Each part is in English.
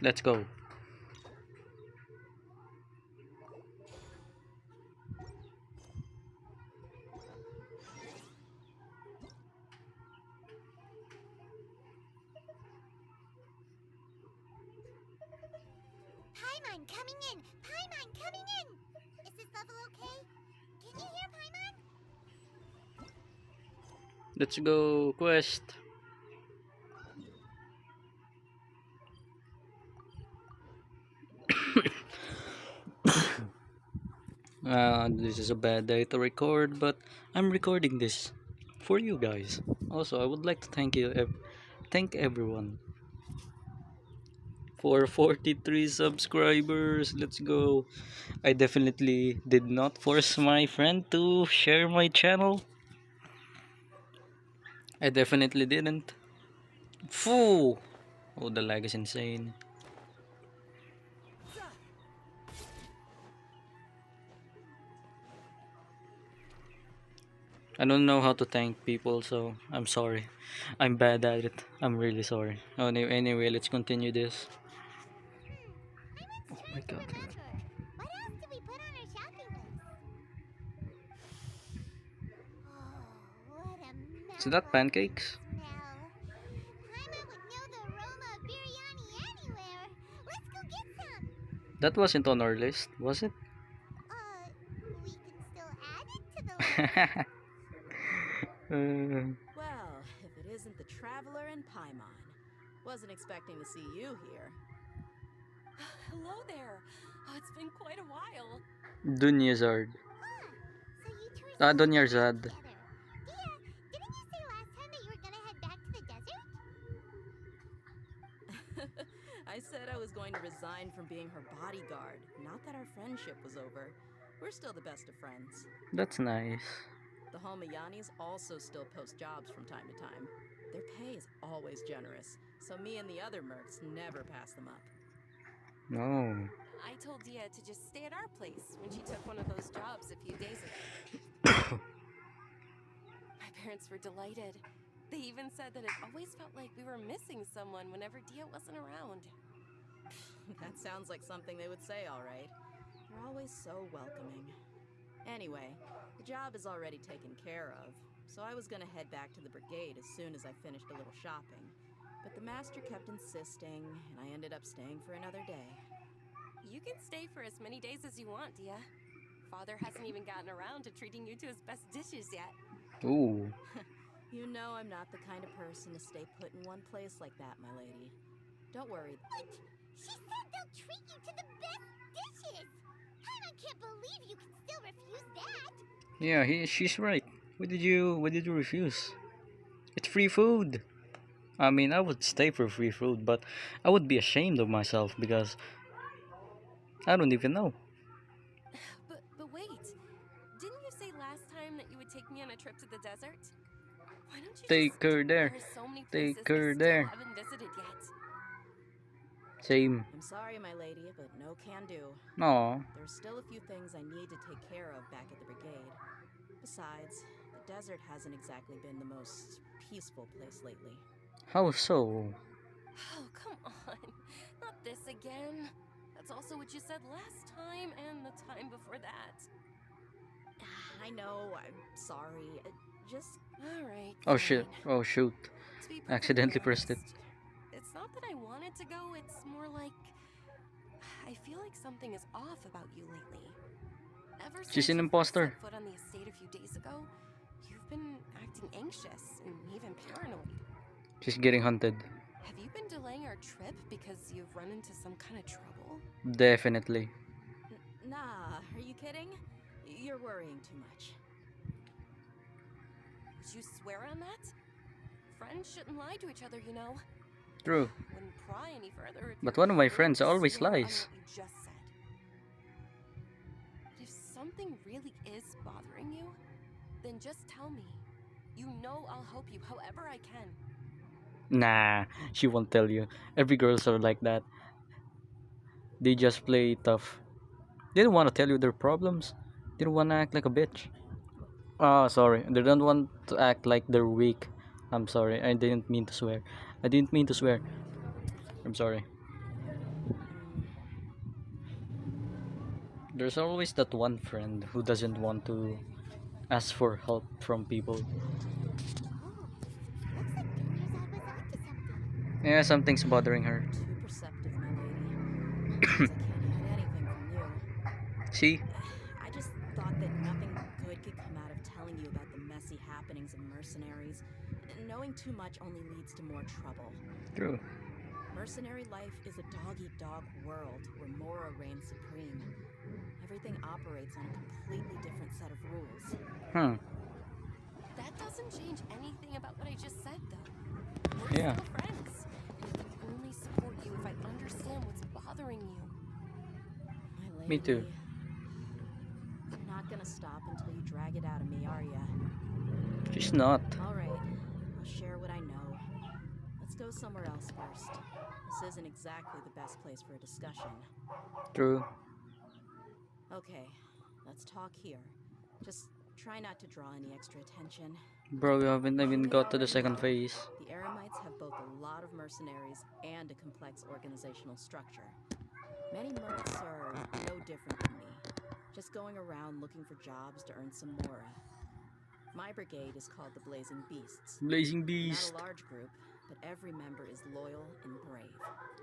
Let's go. Paimon coming in! Paimon coming in! Is this level okay? Can you hear Paimon? Let's go quest. This is a bad day to record, but I'm recording this for you guys. Also, I would like to thank everyone for 43 subscribers. Let's go. I definitely did not force my friend to share my channel. I definitely didn't. Foo! Oh, the lag is insane. I don't know how to thank people, so I'm sorry. I'm bad at it. I'm really sorry. Oh, anyway, let's continue this. Paimon's Oh my trying to god. remember. What else do we put on our shopping list? Oh, what a Is that mouth-watering pancakes? smell. Paimon would know the aroma of biryani anywhere. Let's go get some. That wasn't on our list, was it? We can still add it to the list. Well, if it isn't the Traveler and Paimon. Wasn't expecting to see you here. Hello there. Oh, it's been quite a while. Dunyazard. So you two are Ah, still Dunyazad. together. Dehya, didn't you say last time that you were gonna head back to the desert? I said I was going to resign from being her bodyguard. Not that our friendship was over. We're still the best of friends. That's nice. The Homayanis also still post jobs from time to time. Their pay is always generous, so me and the other mercs never pass them up. No. I told Dehya to just stay at our place when she took one of those jobs a few days ago. My parents were delighted. They even said that it always felt like we were missing someone whenever Dehya wasn't around. That sounds like something they would say, all right. They're always so welcoming. Anyway, the job is already taken care of, so I was gonna head back to the brigade as soon as I finished a little shopping. But the master kept insisting, and I ended up staying for another day. You can stay for as many days as you want, Dehya. Father hasn't even gotten around to treating you to his best dishes yet. Ooh. You know I'm not the kind of person to stay put in one place like that, my lady. Don't worry. What? She said they'll treat you to the best dishes! Paimon can't believe you can still refuse that! Yeah, she's right. What did you refuse? It's free food. I mean, I would stay for free food, but I would be ashamed of myself because I don't even know. But wait. Didn't you say last time that you would take me on a trip to the desert? Why don't you Take just... her there. There are so many Take places her I still there. haven't visited yet. Same. I'm sorry, my lady, but no can do. Aw. There's still a few things I need to take care of back at the brigade. Besides, the desert hasn't exactly been the most peaceful place lately. How so? Oh, come on. Not this again. That's also what you said last time and the time before that. I know, I'm sorry. Just... Alright. Oh shit. Oh shoot. Accidentally pressed it. It's not that I wanted to go, it's more like... I feel like something is off about you lately. Ever She's since an you imposter. set foot on the estate a few days ago, you've been acting anxious and even paranoid. She's getting hunted. Have you been delaying our trip because you've run into some kind of trouble? Definitely. Nah, are you kidding? You're worrying too much. Would you swear on that? Friends shouldn't lie to each other, you know. True. Wouldn't pry any further if But you're one of my willing friends to always swear on lies. what you just said. But if something really is bothering you, then just tell me. You know I'll help you however I can. Nah, she won't tell you. Every girls are like that. They just play tough. They don't want to tell you their problems. They don't want to act like a bitch. Oh, sorry. They don't want to act like they're weak. I'm sorry. I didn't mean to swear. I didn't mean to swear. I'm sorry. There's always that one friend who doesn't want to ask for help from people. Oh, looks like Daniel's dad was onto something. Yeah, something's bothering her. You're too perceptive, my lady. Seems I can't hide anything from you. See? I just thought that nothing good could come out of telling you about the messy happenings of mercenaries. Knowing too much only leads to more trouble. True. Mercenary life is a dog-eat-dog world where Mora reigns supreme. Everything operates on a completely different set of rules. Hmm. That doesn't change anything about what I just said, though. We're Yeah. still friends. And I can only support you if I understand what's bothering you. My lady. Me too. You're not gonna stop until you drag it out of me, are ya? She's not. All right. I'll share what I know. Let's go somewhere else first. This isn't exactly the best place for a discussion. True. Okay, let's talk here. Just try not to draw any extra attention. Bro, we haven't even You may got to the already second know, phase. The Eremites have both a lot of mercenaries and a complex organizational structure. Many mercs are no different than me, just going around looking for jobs to earn some mora. My brigade is called the Blazing Beasts. Blazing Not Beast. a large group, but every member is loyal and brave.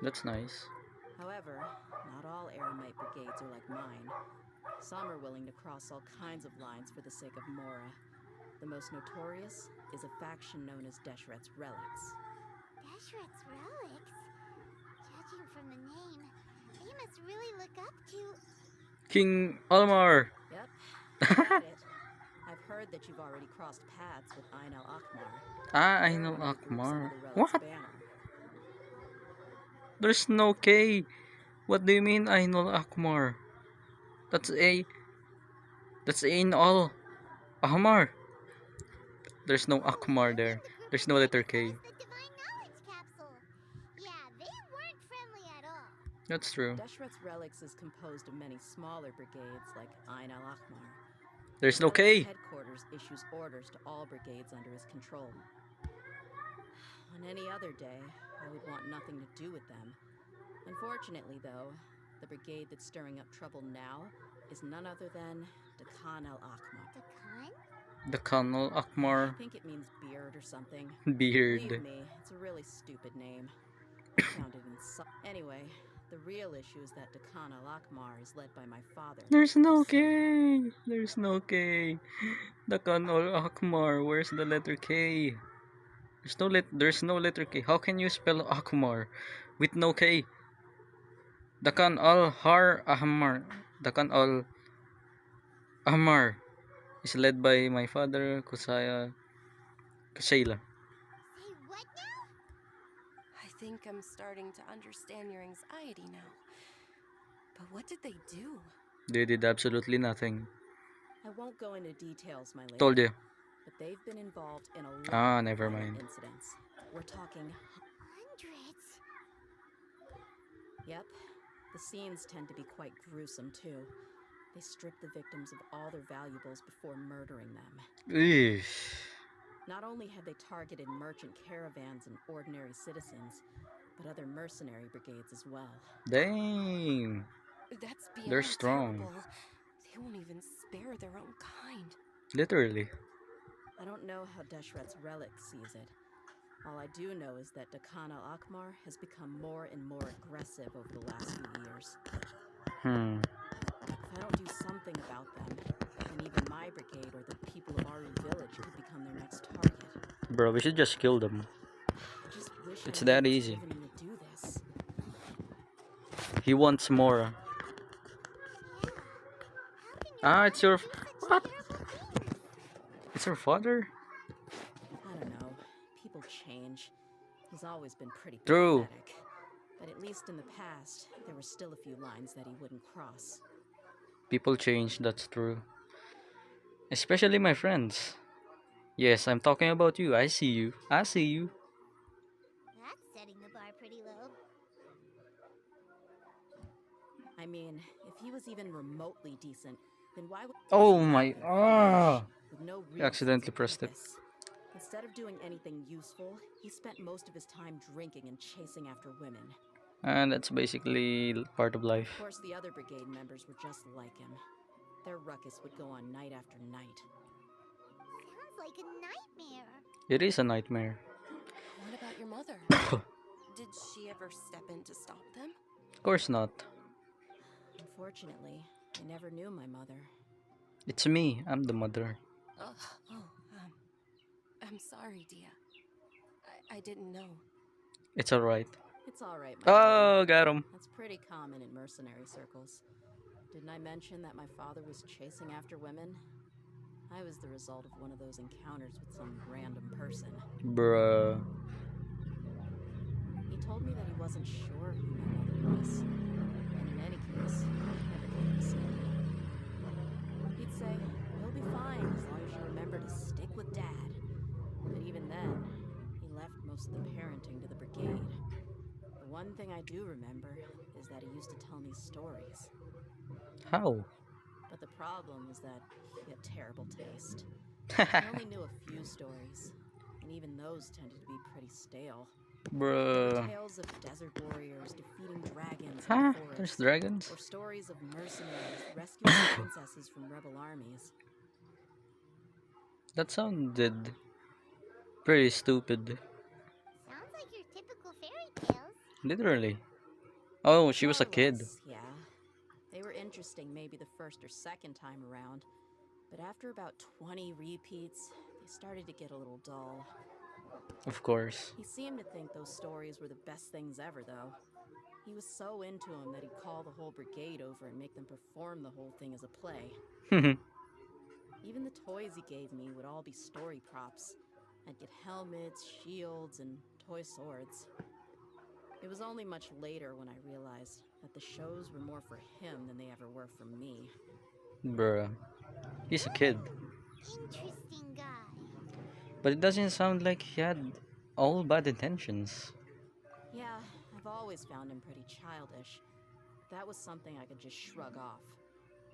That's nice. However, not all Eremite brigades are like mine. Some are willing to cross all kinds of lines for the sake of mora. The most notorious is a faction known as Deshret's Relics. Deshret's relics? Judging from the name, they must really look up to... King Almar. Yep, you got it. I've heard that you've already crossed paths with Ain al-Akmar. Ah, I They're know one of the groups under Akmar. the Relic's What? banner. There's no K. What do you mean I know Akmar? That's A. That's in all. Ahmar. There's no Oh, Akmar you there. mean the group There's who no tried letter to sell K. us the Divine Knowledge Capsule? Yeah, they weren't friendly at all. That's true. Deshret's Relics is composed of many smaller brigades like Ain al-Akmar. There's no Relic's K. headquarters issues orders to all brigades under his control. On any other day, I would want nothing to do with them. Unfortunately, though, the brigade that's stirring up trouble now is none other than Dakan al-Akmar. The Khan? The Colonel I Akmar. think it means beard or something. Beard. Believe me, it's a really stupid name. I found it anyway, the real issue is that Dakan al-Akmar is led by my father. There's no Hussein. K. There's no K. The Colonel Akmar. Where's the letter K? There's no letter K. How can you spell Akmar with no K? Dakan al Har Ahmar. Dakan al Ahmar is led by my father, Kusaya Kusayla. Say what now? I think I'm starting to understand your anxiety now. But what did they do? They did absolutely nothing. I won't go into details, my lady. Told you. But they've been involved in a lot Ah, of never violent mind. incidents. We're talking. Hundreds. Yep. The scenes tend to be quite gruesome too. They strip the victims of all their valuables before murdering them. Eesh. Not only had they targeted merchant caravans and ordinary citizens, but other mercenary brigades as well. Dang. That's beyond They're strong. terrible. They won't even spare their own kind. Literally. I don't know how Deshret's Relic sees it. All I do know is that Dakan al-Akmar has become more and more aggressive over the last few years. If I don't do something about them, then even my brigade or the people of Aru village could become their next target. Bro, we should just kill them. I just wish It's I that knew easy. what's driven you to do this. He wants more. Yeah. How can Ah, it's your... do such What? terrible things? It's her father? I don't know. People change. He's always been pretty True. pathetic. But at least in the past, there were still a few lines that he wouldn't cross. People change, that's true. Especially my friends. Yes, I'm talking about you. I see you. I see you. That's setting the bar pretty low. I mean, if he was even remotely decent, then why would Oh he my... have been Ah! with no I real accidentally sense of pressed it. purpose? Instead of doing anything useful, he spent most of his time drinking and chasing after women. And that's basically part of Of life. course, the other brigade members were just like him. Their ruckus would go on night after night. Sounds like a nightmare. It is a nightmare. What about your mother? Of Did she ever step in to stop them? course not. Unfortunately, I never knew my mother. It's me. I'm the mother. Oh, oh, I'm sorry, Dia. I didn't know. It's alright. It's alright, my Oh, lady. got him. That's pretty common in mercenary circles. Didn't I mention that my father was chasing after women? I was the result of one of those encounters with some random person. Bruh. He told me that he wasn't sure who my mother was. And in any case, he never came to see me. He'd say, "You'll be fine as long as you remember to stick with Dad." But even then, he left most of the parenting to the brigade. The one thing I do remember is that he used to tell me stories. How? But the problem was that he had terrible taste. I only knew a few stories, and even those tended to be pretty stale. There were Bruh. tales of desert warriors defeating dragons in Huh? the forest, There's dragons? or stories of mercenaries rescuing princesses from rebel armies. That sounded pretty stupid. Sounds like your typical fairy tales. Literally. Oh, she was More a or kid. less, yeah. They were interesting maybe the first or second time around, but after about 20 repeats, they started to get a little dull. Of course. He seemed to think those stories were the best things ever, though. He was so into them that he'd call the whole brigade over and make them perform the whole thing as a play. Even the toys he gave me would all be story props. I'd get helmets, shields, and toy swords. It was only much later when I realized that the shows were more for him than they ever were for me. Bruh. He's a kid. Interesting guy. But it doesn't sound like he had all bad intentions. Yeah, I've always found him pretty childish. That was something I could just shrug off.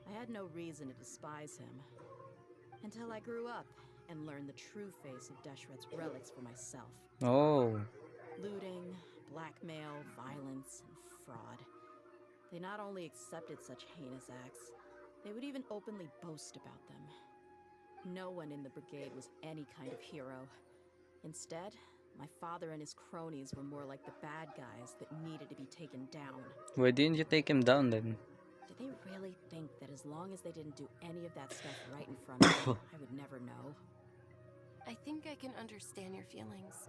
I had no reason to despise him. Until I grew up and learned the true face of Deshret's relics for myself. Oh. Looting, blackmail, violence, and fraud. They not only accepted such heinous acts, they would even openly boast about them. No one in the brigade was any kind of hero. Instead, my father and his cronies were more like the bad guys that needed to be taken down. Why didn't you take him down then? Did they really think that as long as they didn't do any of that stuff right in front of me, I would never know? I think I can understand your feelings.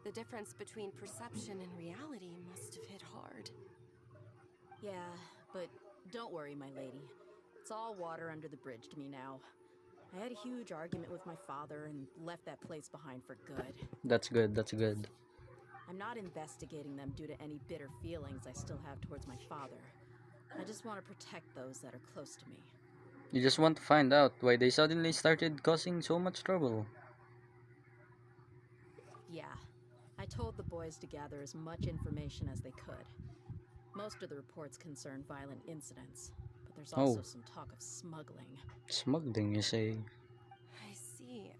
The difference between perception and reality must have hit hard. Yeah, but don't worry, my lady. It's all water under the bridge to me now. I had a huge argument with my father and left that place behind for good. That's good, that's good. I'm not investigating them due to any bitter feelings I still have towards my father. I just want to protect those that are close to me. You just want to find out why they suddenly started causing so much trouble. Yeah, I told the boys to gather as much information as they could. Most of the reports concern violent incidents, but there's also Oh. some talk of smuggling. Smuggling, you say? I see.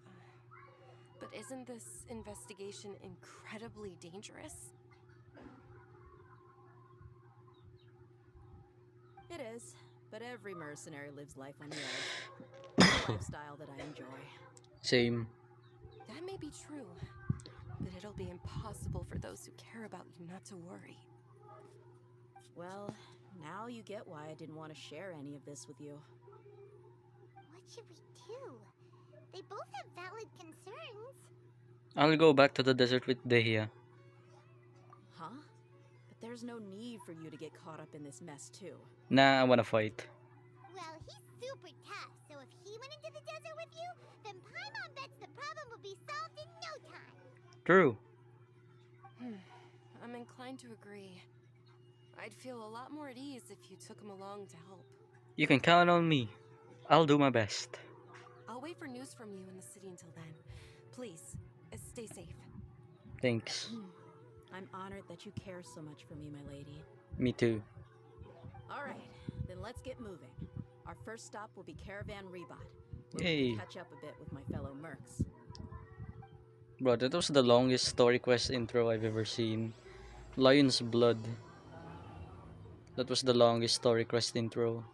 But isn't this investigation incredibly dangerous? It is, but every mercenary lives life on the edge. It's a lifestyle that I enjoy. Same. That may be true, but it'll be impossible for those who care about you not to worry. Well, now you get why I didn't want to share any of this with you. What should we do? They both have valid concerns. I'll go back to the desert with Dehya. Huh? But there's no need for you to get caught up in this mess, too. Nah, I wanna fight. Well, he's super tough, so if he went into the desert with you, then Paimon bets the problem will be solved in no time. True. I'm inclined to agree. I'd feel a lot more at ease if you took him along to help. You can count on me. I'll do my best. I'll wait for news from you in the city until then. Please, stay safe. Thanks. I'm honored that you care so much for me, my lady. Me too. All right, then let's get moving. Our first stop will be Caravan Rebot, where we Yay. can catch up a bit with my fellow mercs. Bro, that was the longest story quest intro I've ever seen. Lion's Blood. That was the longest story quest intro.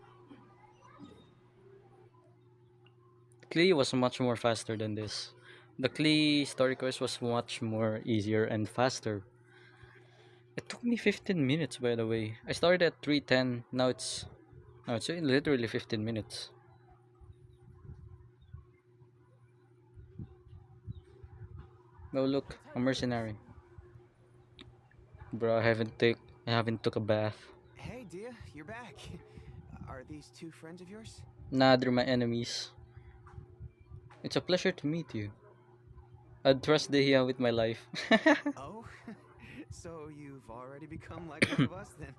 Klee was much more faster than this. The Klee story quest was much more easier and faster. It took me 15 minutes, by the way. I started at 3:10. Now it's literally 15 minutes. Oh look, a mercenary. Bro, I haven't took a bath. Hey, Dia, you're back. Are these two friends of yours? Nah, they're my enemies. It's a pleasure to meet you. I'd trust dehya with my life. Oh, so you've already become like one of us then?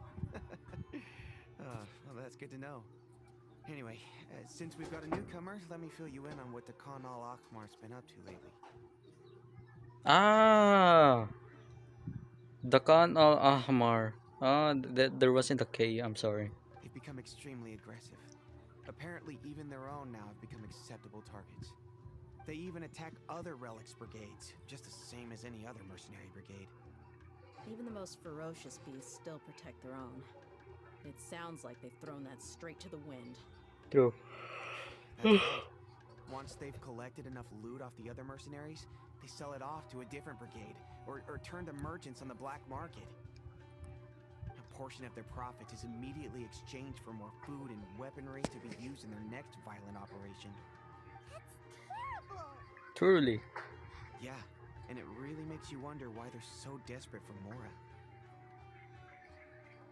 Well, that's good to know. Anyway, since we've got a newcomer, let me fill you in on what the Khan al Akhmar's been up to lately. Ah, the Khan al Ahmar. There wasn't a K. I'm sorry. They've become extremely aggressive. Apparently, even their own now have become acceptable targets. They even attack other relics brigades, just the same as any other mercenary brigade. Even the most ferocious beasts still protect their own. It sounds like they've thrown that straight to the wind. True. That's right. Once they've collected enough loot off the other mercenaries, they sell it off to a different brigade, or turn to merchants on the black market. A portion of their profits is immediately exchanged for more food and weaponry to be used in their next violent operation. That's terrible. Truly. Yeah, and it really makes you wonder why they're so desperate for Mora.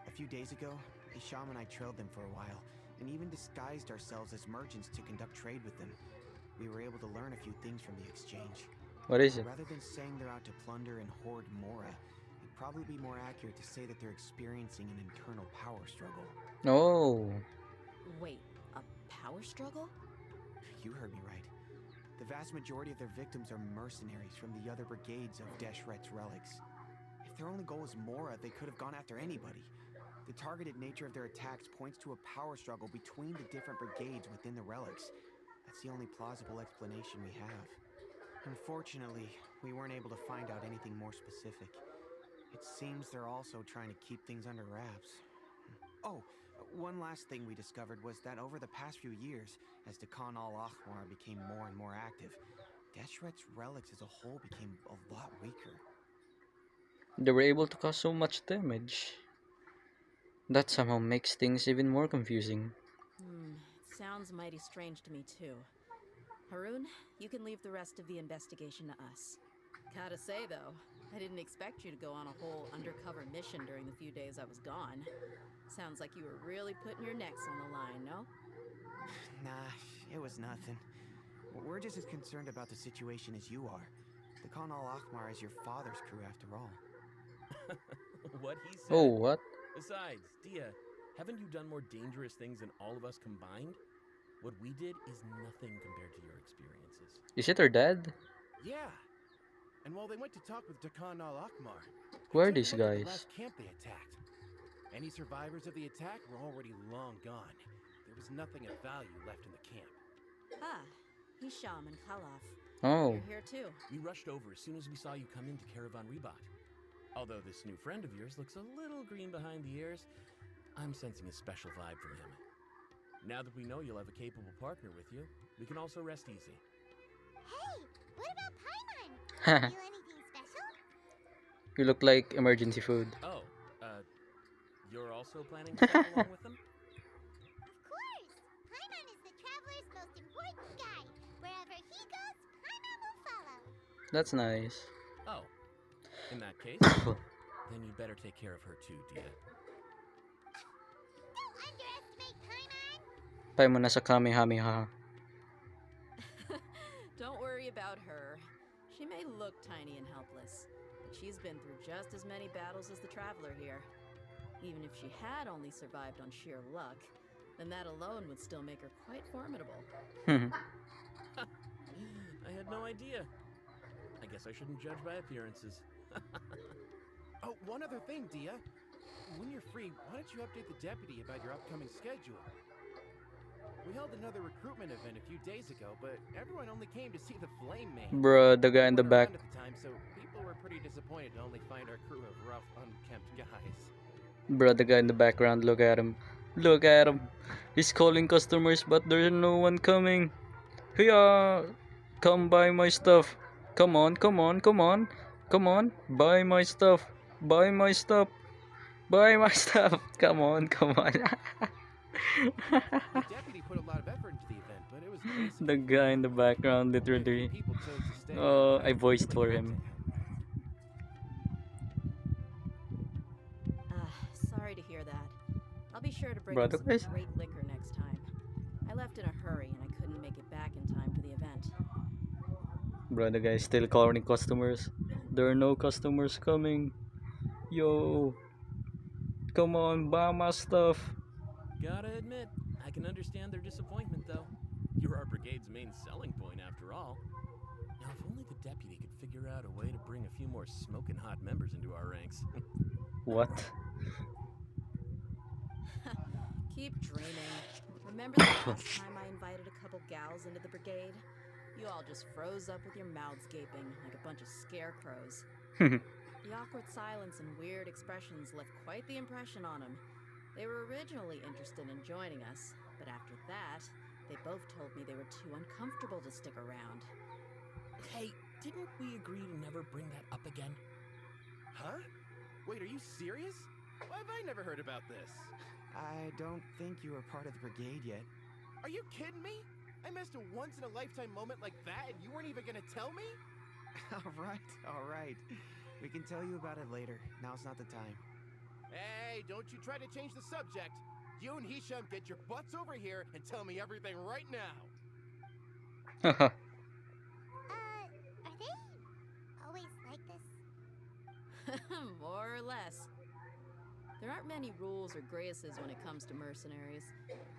A few days ago, Isham and I trailed them for a while, and even disguised ourselves as merchants to conduct trade with them. We were able to learn a few things from the exchange. What is it? Rather than saying they're out to plunder and hoard Mora, it'd probably be more accurate to say that they're experiencing an internal power struggle. Oh. Wait, a power struggle? You heard me right. The vast majority of their victims are mercenaries from the other brigades of Deshret's relics. If their only goal is Mora, they could have gone after anybody. The targeted nature of their attacks points to a power struggle between the different brigades within the relics. That's the only plausible explanation we have. Unfortunately, we weren't able to find out anything more specific. It seems they're also trying to keep things under wraps. Oh, one last thing we discovered was that over the past few years, as the Khan al-Akhmar became more and more active, Deshret's relics as a whole became a lot weaker. They were able to cause so much damage. That somehow makes things even more confusing. It sounds mighty strange to me too. Harun, you can leave the rest of the investigation to us. Gotta say though, I didn't expect you to go on a whole undercover mission during the few days I was gone. Sounds like you were really putting your necks on the line, no? Nah, it was nothing. We're just as concerned about the situation as you are. The Khan al-Akhmar is your father's crew after all. What he said. Oh, what? Besides, Dia, haven't you done more dangerous things than all of us combined? What we did is nothing compared to your experiences. Is it her dad? Yeah. And while they went to talk with Khan al-Akhmar, Who are took a these look at the guys? last camp they attacked. Any survivors of the attack were already long gone. There was nothing of value left in the camp. Ah, Hisham and Khalaf. Oh. You're here too. We rushed over as soon as we saw you come into Caravan Rebat. Although this new friend of yours looks a little green behind the ears, I'm sensing a special vibe from him. Now that we know you'll have a capable partner with you, we can also rest easy. Hey, what about Paimon? Do anything special? You look like emergency food. Oh, you're also planning to come along with them? Of course! Paimon is the traveler's most important guide. Wherever he goes, Paimon will follow. That's nice. Oh, in that case, then you'd better take care of her too, Dia. Don't underestimate Paimon! Pay mo na sa Kamehameha. Don't worry about her. She may look tiny and helpless, but she's been through just as many battles as the traveler here. Even if she had only survived on sheer luck, then that alone would still make her quite formidable. I had no idea. I guess I shouldn't judge by appearances. Oh, one other thing, Dia. When you're free, why don't you update the deputy about your upcoming schedule? We held another recruitment event a few days ago, but everyone only came to see the Flame Man. Bruh, the guy in the We weren't back. around at the time, so people were pretty disappointed to only find our crew of rough, unkempt guys. Bro, the guy in the background, look at him. Look at him. He's calling customers, but there's no one coming. Hiya! Come buy my stuff. Come on, come on, come on. Come on, buy my stuff. Buy my stuff. Buy my stuff. Come on, come on. The deputy put a lot of effort into the event, but it was basically The guy in the background, Very few literally. people chose to stay. Oh, I I'd voiced really for love him. to have. Sorry to hear that. I'll be sure to bring Brother, him guys. some great liquor next time. I left in a hurry and I couldn't make it back in time for the event. Bro, the guy's still calling customers. There are no customers coming. Yo, come on, buy my stuff. Gotta admit, I can understand their disappointment, though. You're our brigade's main selling point, after all. Now, if only the deputy could figure out a way to bring a few more smoking hot members into our ranks. What? Keep dreaming. Remember the last time I invited a couple gals into the brigade? You all just froze up with your mouths gaping like a bunch of scarecrows. The awkward silence and weird expressions left quite the impression on them. They were originally interested in joining us, but after that, they both told me they were too uncomfortable to stick around. Hey, didn't we agree to never bring that up again? Huh? Wait, are you serious? Why have I never heard about this? I don't think you were part of the brigade yet. Are you kidding me? I missed a once-in-a-lifetime moment like that, and you weren't even gonna tell me? All right. We can tell you about it later. Now's not the time. Hey, don't you try to change the subject. You and Hisham get your butts over here and tell me everything right now. Are they always like this? More or less. There aren't many rules or graces when it comes to mercenaries.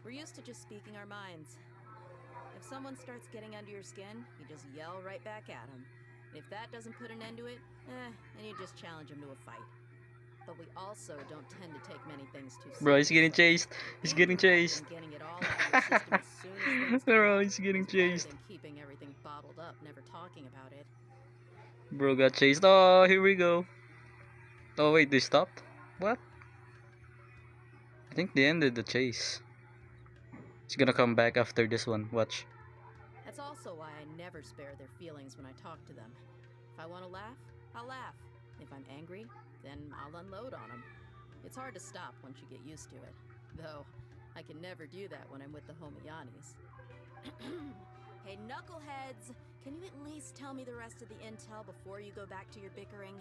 We're used to just speaking our minds. If someone starts getting under your skin, you just yell right back at them. And if that doesn't put an end to it, then you just challenge them to a fight. But we also don't tend to take many things too seriously. Bro, he's getting chased. He's getting chased. And getting it all out of your system as soon as things come Bro, up he's getting is better chased. than keeping everything bottled up, never talking about it. Bro got chased. Oh, here we go. Oh, wait, they stopped? What? I think they ended the chase. He's gonna come back after this one. Watch. That's also why I never spare their feelings when I talk to them. If I want to laugh, I'll laugh. If I'm angry, then I'll unload on them. It's hard to stop once you get used to it. Though, I can never do that when I'm with the Homiyanis. Hey, knuckleheads! Can you at least tell me the rest of the intel before you go back to your bickering?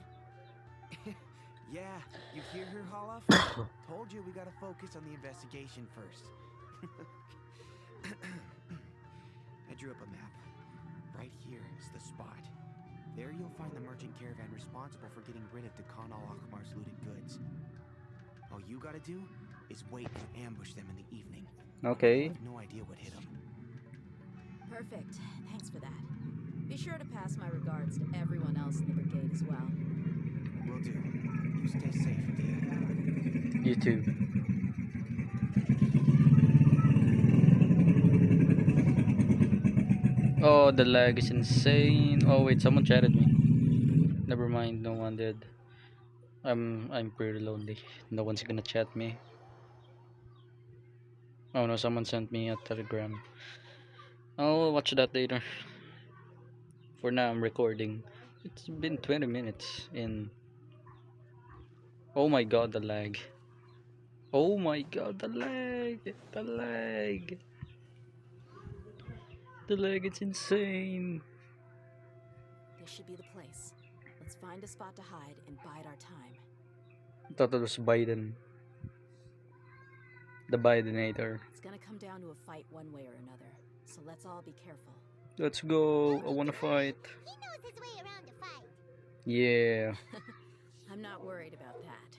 Yeah, you hear her, Holloff? Told you we gotta focus on the investigation first. I drew up a map. Right here is the spot. There you'll find the merchant caravan responsible for getting rid of Khan al-Akhmar's looted goods. All you gotta do is wait and ambush them in the evening. Okay. You have no idea what hit them. Perfect. Thanks for that. Be sure to pass my regards to everyone else in the brigade as well. Will do. You stay safe, dear. You too. Oh, the lag is insane. Oh wait, someone chatted me. Never mind, no one did. I'm pretty lonely. No one's gonna chat me. Oh no, someone sent me a telegram. I'll watch that later. For now, I'm recording. It's been 20 minutes in. Oh my god, the lag. Oh my god, the lag. The lag. The lag, it's insane. This should be the place. Let's find a spot to hide and bide our time. I thought it was Biden. The Bidenator. It's gonna come down to a fight one way or another, so let's all be careful. Let's go. I wanna fight. He knows his way around a fight. Yeah. I'm not worried about that.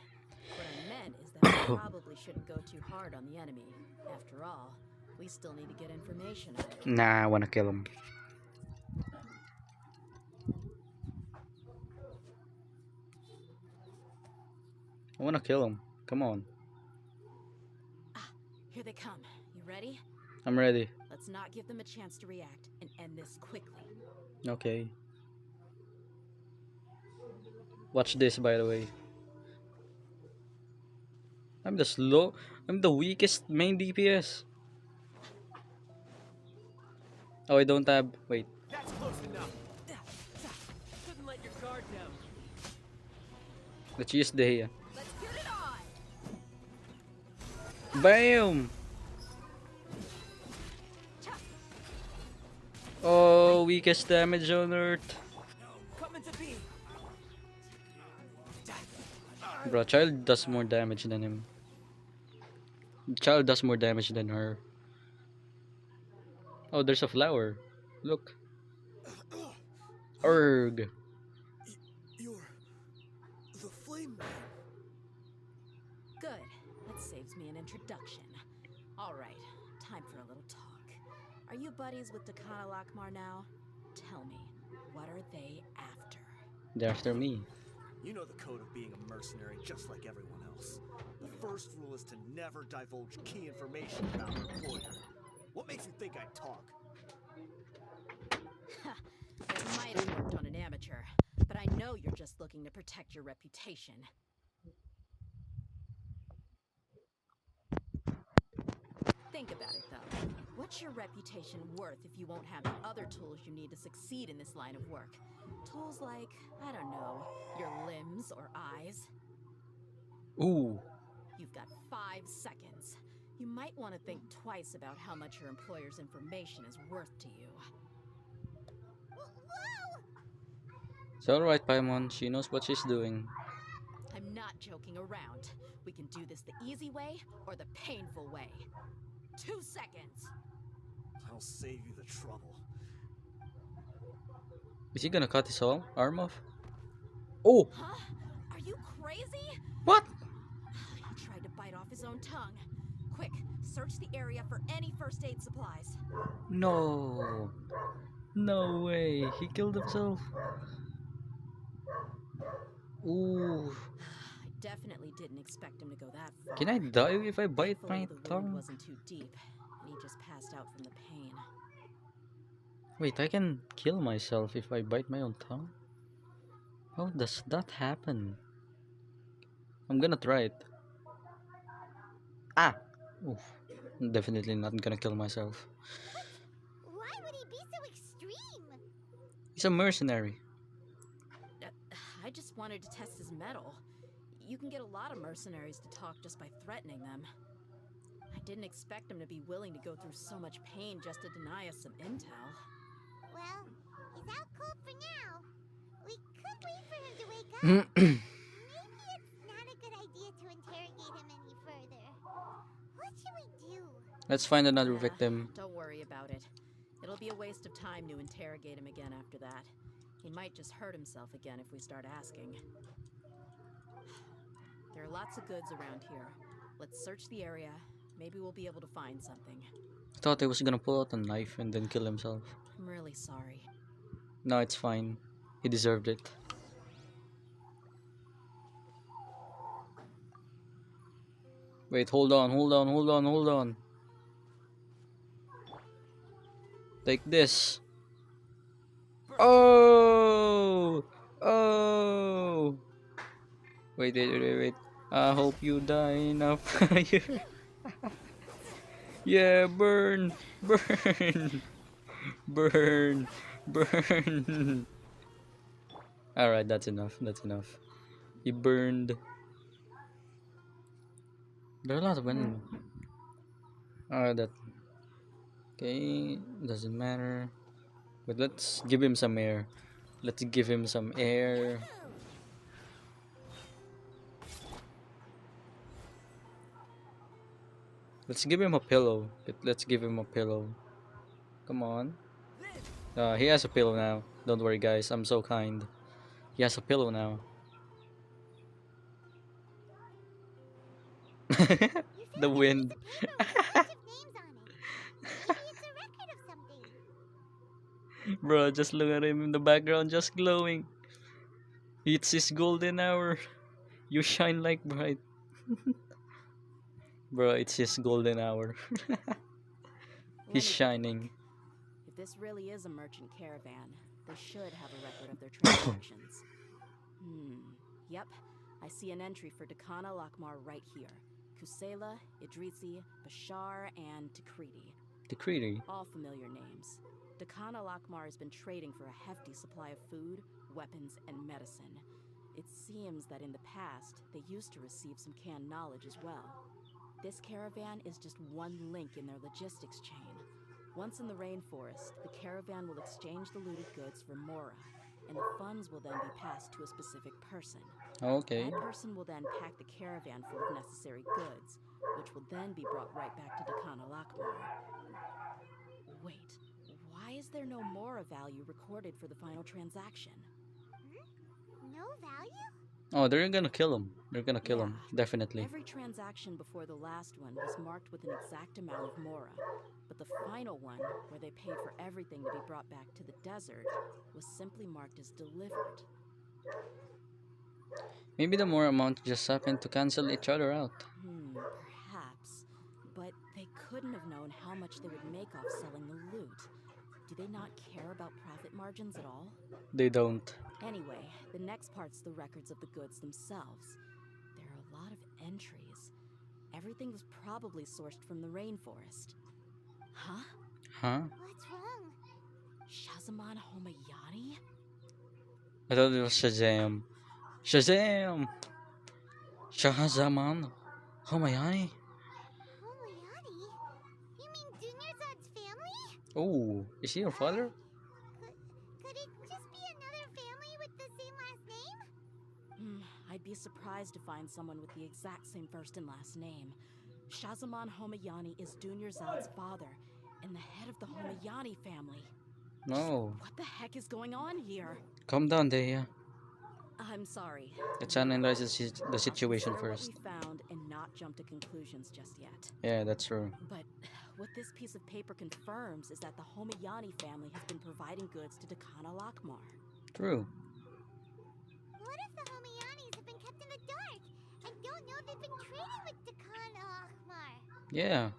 What I meant is that we probably shouldn't go too hard on the enemy. After all, we still need to get information out of them. Nah, I wanna kill him. I wanna kill him. Come on. Ah, here they come. You ready? I'm ready. Let's not give them a chance to react and end this quickly. Okay. Watch this, by the way. I'm the slow. I'm the weakest main DPS. Oh, I don't have. Wait. That's close enough. Couldn't let your guard down. Let's use dehya. Let's get it on! Bam! Oh, weakest damage on earth. Coming to be. Bro, child does more damage than him. Child does more damage than her. Oh, there's a flower. Look. Erg. You're the Flame Man. Good. That saves me an introduction. Alright, time for a little talk. Are you buddies with Dakana Lakmar now? Tell me, what are they after? They're after me. You know the code of being a mercenary just like everyone else. The first rule is to never divulge key information about your employer. What makes you think I'd talk? It might have worked on an amateur, but I know you're just looking to protect your reputation. Think about it, though. What's your reputation worth if you won't have the other tools you need to succeed in this line of work? Tools like, I don't know, your limbs or eyes? Ooh. You've got 5 seconds. You might want to think twice about how much your employer's information is worth to you. Whoa! It's alright, Paimon. She knows what she's doing. I'm not joking around. We can do this the easy way or the painful way. 2 seconds. I'll save you the trouble. Is he gonna cut his arm off? Oh! Huh? Are you crazy? What? He tried to bite off his own tongue. Quick, search the area for any first aid supplies. No. No way. He killed himself. Ooh. I definitely didn't expect him to go that far. Can I die if I bite Thankfully, my the wound tongue? wasn't too deep, and he just passed out from the pain. Wait, I can kill myself if I bite my own tongue? How does that happen? I'm gonna try it. Ah! Oof. I'm definitely not gonna kill myself. Why would he be so extreme? He's a mercenary. I just wanted to test his mettle. You can get a lot of mercenaries to talk just by threatening them. I didn't expect him to be willing to go through so much pain just to deny us some intel. Well, he's out cold for now. We could wait for him to wake up. Maybe it's not a good idea to interrogate him any further. What should we do? Let's find another Yeah, victim. Don't worry about it. It'll be a waste of time to interrogate him again after that. He might just hurt himself again if we start asking. There are lots of goods around here. Let's search the area. Maybe we'll be able to find something. I thought he was gonna pull out a knife and then kill himself. I'm really sorry. No, it's fine. He deserved it. Wait, hold on, hold on, hold on, hold on. Take this. Oh! Oh! Wait, wait, wait, wait. I hope you die in a fire. Yeah, burn! Burn! Burn! Burn! Alright, that's enough. That's enough. He burned. There are a lot of enemy. Alright, that. Okay, doesn't matter. But let's give him some air. Let's give him some air. Let's give him a pillow. Let's give him a pillow. Come on. He has a pillow now. Don't worry, guys. I'm so kind. He has a pillow now. The wind. Paper with a bunch of names on it. Maybe it's a record of something. Bro, just look at him in the background, just glowing. It's his golden hour. You shine like bright. Bro, it's his golden hour. He's shining. If this really is a merchant caravan, they should have a record of their transactions. Yep. I see an entry for Dakana Lakmar right here. Kusela, Idrisi, Bashar, and Takriti. Decree. All familiar names. Dakan al-Akmar has been trading for a hefty supply of food, weapons, and medicine. It seems that in the past, they used to receive some canned knowledge as well. This caravan is just one link in their logistics chain. Once in the rainforest, the caravan will exchange the looted goods for Mora, and the funds will then be passed to a specific person. Okay. That person will then pack the caravan full of necessary goods, which will then be brought right back to Dakan al-Akmar. Wait, why is there no Mora value recorded for the final transaction? No value? Oh, they're gonna kill him. They're gonna kill him. Yeah. Definitely. Every transaction before the last one was marked with an exact amount of Mora, but the final one, where they paid for everything to be brought back to the desert, was simply marked as delivered. Maybe the more amount just happened to cancel each other out. Perhaps. But they couldn't have known how much they would make off selling the loot. Do they not care about profit margins at all? They don't. Anyway, the next part's the records of the goods themselves. There are a lot of entries. Everything was probably sourced from the rainforest. Huh? Huh? What's wrong? Shahzaman Homayani? I thought it was Shazam. Shazam! Shahzaman Homayani? Homayani? You mean Dunyarzad's family? Oh, is he your father? Could it just be another family with the same last name? I'd be surprised to find someone with the exact same first and last name. Shahzaman Homayani is Dunyarzad's father, and the head of the Homayani family. No. What the heck is going on here? Calm down, Dehya. I'm sorry. Let's analyze the situation Consider first. what we found and not jump to conclusions just yet. Yeah, that's true. But what this piece of paper confirms is that the Homayani family has been providing goods to Dakan al-Akmar. True. What if the Homayanis have been kept in the dark and don't know they've been trading with Dakan al-Akmar? Yeah.